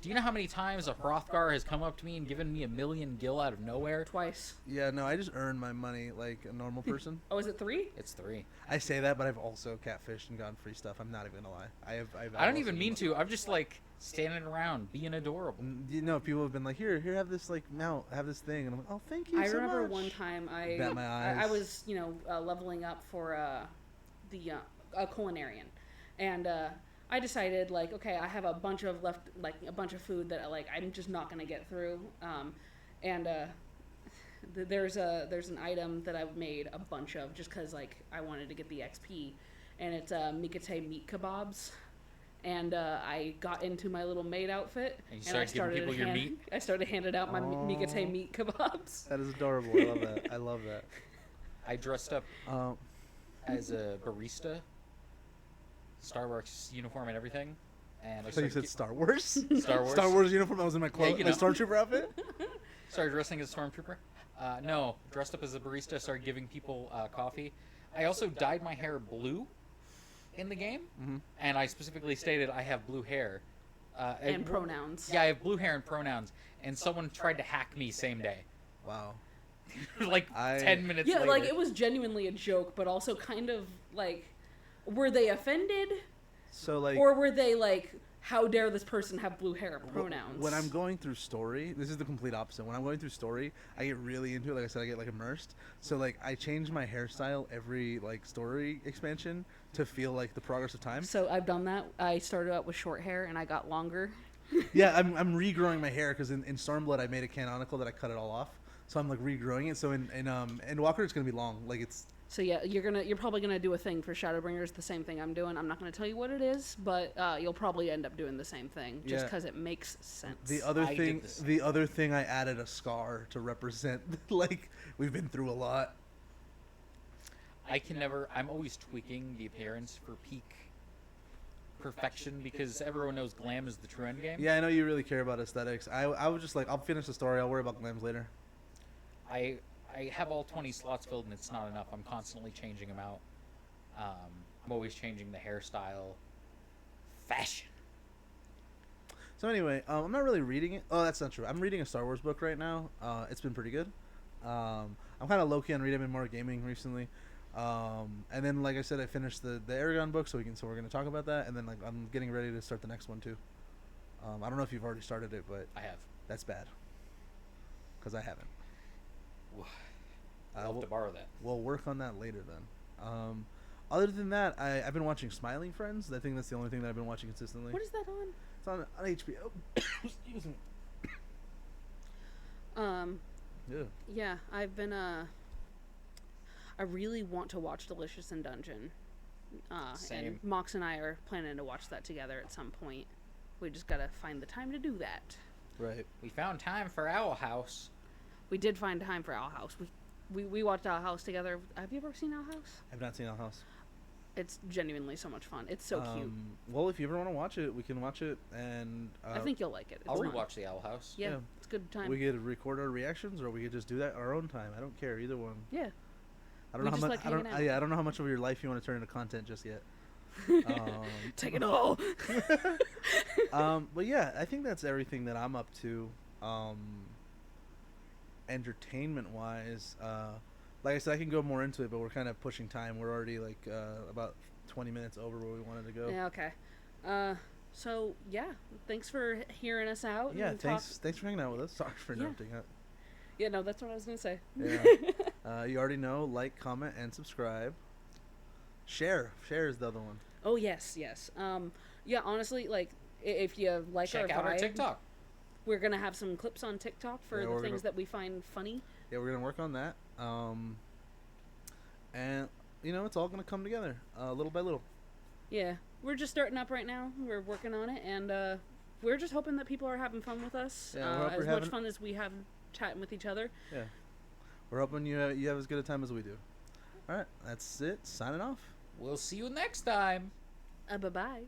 Do you know how many times a Hrothgar has come up to me and given me 1,000,000 gil out of nowhere? Twice. Yeah, no, I just earn my money like a normal person. Oh, is it 3? It's 3. I say that, but I've also catfished and gotten free stuff. I'm not even gonna lie. I don't even mean to. I'm just like standing around being adorable. You know, people have been like, here, have this like mount, have this thing, and I'm like, oh, thank you. I so remember much. one time Bat my I eyes. was, leveling up for the a culinarian, and I decided like, okay, I have a bunch of food that I'm just not gonna get through, and there's an item that I've made a bunch of just because like I wanted to get the XP, and it's Mikate meat kebabs. And I got into my little maid outfit, And you I started giving people your meat? I started handing out my Aw. Mikate meat kebabs. That is adorable. I love that. I love that. I dressed up Um, as a barista, Starbucks uniform and everything, and I so you started, said Star Wars? Star Wars. Star Wars uniform. I was in my Yeah, you my know. stormtrooper outfit. Started dressing as a stormtrooper. No, dressed up as a barista. Started giving people coffee. I also dyed my hair blue in the game, and I specifically stated I have blue hair. And pronouns. Yeah, I have blue hair and pronouns. And someone tried to hack me same day, Wow. like 10 minutes Yeah, later. like it was genuinely a joke, but also kind of like, were they offended, So like, or were they like, how dare this person have blue hair and pronouns? when I'm going through story, this is the complete opposite. When I'm going through story, I get really into it. Like I said, I get like immersed. So like, I change my hairstyle every like story expansion to feel like the progress of time. So I've done that. I started out with short hair and I got longer. Yeah, I'm regrowing my hair because in Stormblood I made it canonical that I cut it all off. So I'm like regrowing it. So in Walker it's gonna be long. Like it's. So yeah, you're probably gonna do a thing for Shadowbringers, the same thing I'm doing. I'm not gonna tell you what it is, but you'll probably end up doing the same thing just Yeah. because it makes sense. The other I did thing, the I added a scar to represent like we've been through a lot. I can never. I'm always tweaking the appearance for peak perfection because everyone knows glam is the true end game. Yeah, I know you really care about aesthetics. I was just like, I'll finish the story. I'll worry about glams later. I have all 20 slots filled and it's not enough. I'm constantly changing them out. I'm always changing the hairstyle. Fashion. So anyway, I'm not really reading it. Oh, that's not true. I'm reading a Star Wars book right now. It's been pretty good. I'm kind of low key on reading. I've been more gaming recently. And then, like I said, I finished the Aragon book, so we're gonna talk about that. And then, like, I'm getting ready to start the next one too. I don't know if you've already started it, but I have. that's bad. Cause I haven't. I'll have to borrow that. We'll work on that later then. Other than that, I've been watching Smiling Friends. I think that's the only thing that I've been watching consistently. What is that on? It's on HBO. Excuse me. Um, Yeah. yeah, I've been I really want to watch Delicious in Dungeon. Same. And Mox and I are planning to watch that together at some point. We just gotta find the time to do that. Right. We found time for Owl House. We did find time for Owl House. We watched Owl House together. Have you ever seen Owl House? I've not seen Owl House. It's genuinely so much fun. It's so cute. Well, if you ever want to watch it, we can watch it, and I think you'll like it. It's I'll fun. rewatch the Owl House. Yeah, yeah. it's a good time. we could record our reactions, or we could just do that our own time. I don't care either one. Yeah. I don't We know how just much. like I don't. hanging out. Yeah, I don't know how much of your life you want to turn into content just yet. Take it all. But yeah, I think that's everything that I'm up to. Entertainment wise, like I said, I can go more into it, but we're kind of pushing time. We're already like about 20 minutes over where we wanted to go. Yeah, okay. So yeah, thanks for hearing us out. Yeah, and thanks for hanging out with us. Sorry for Yeah. interrupting. Yeah, no, that's what I was gonna say. Yeah. You already know, like, comment, and subscribe. Share is the other one. Oh yes. Yeah, honestly, like if you like Check our out our vibe, TikTok. we're gonna have some clips on TikTok for Yeah, the we're things gonna- that we find funny. Yeah, we're gonna work on that. And it's all gonna come together, little by little. Yeah, we're just starting up right now. We're working on it, and we're just hoping that people are having fun with us. Yeah, we hope as you're much having- fun as we have chatting with each other. Yeah, we're hoping you have as good a time as we do. All right, that's it. Signing off. We'll see you next time. Bye bye.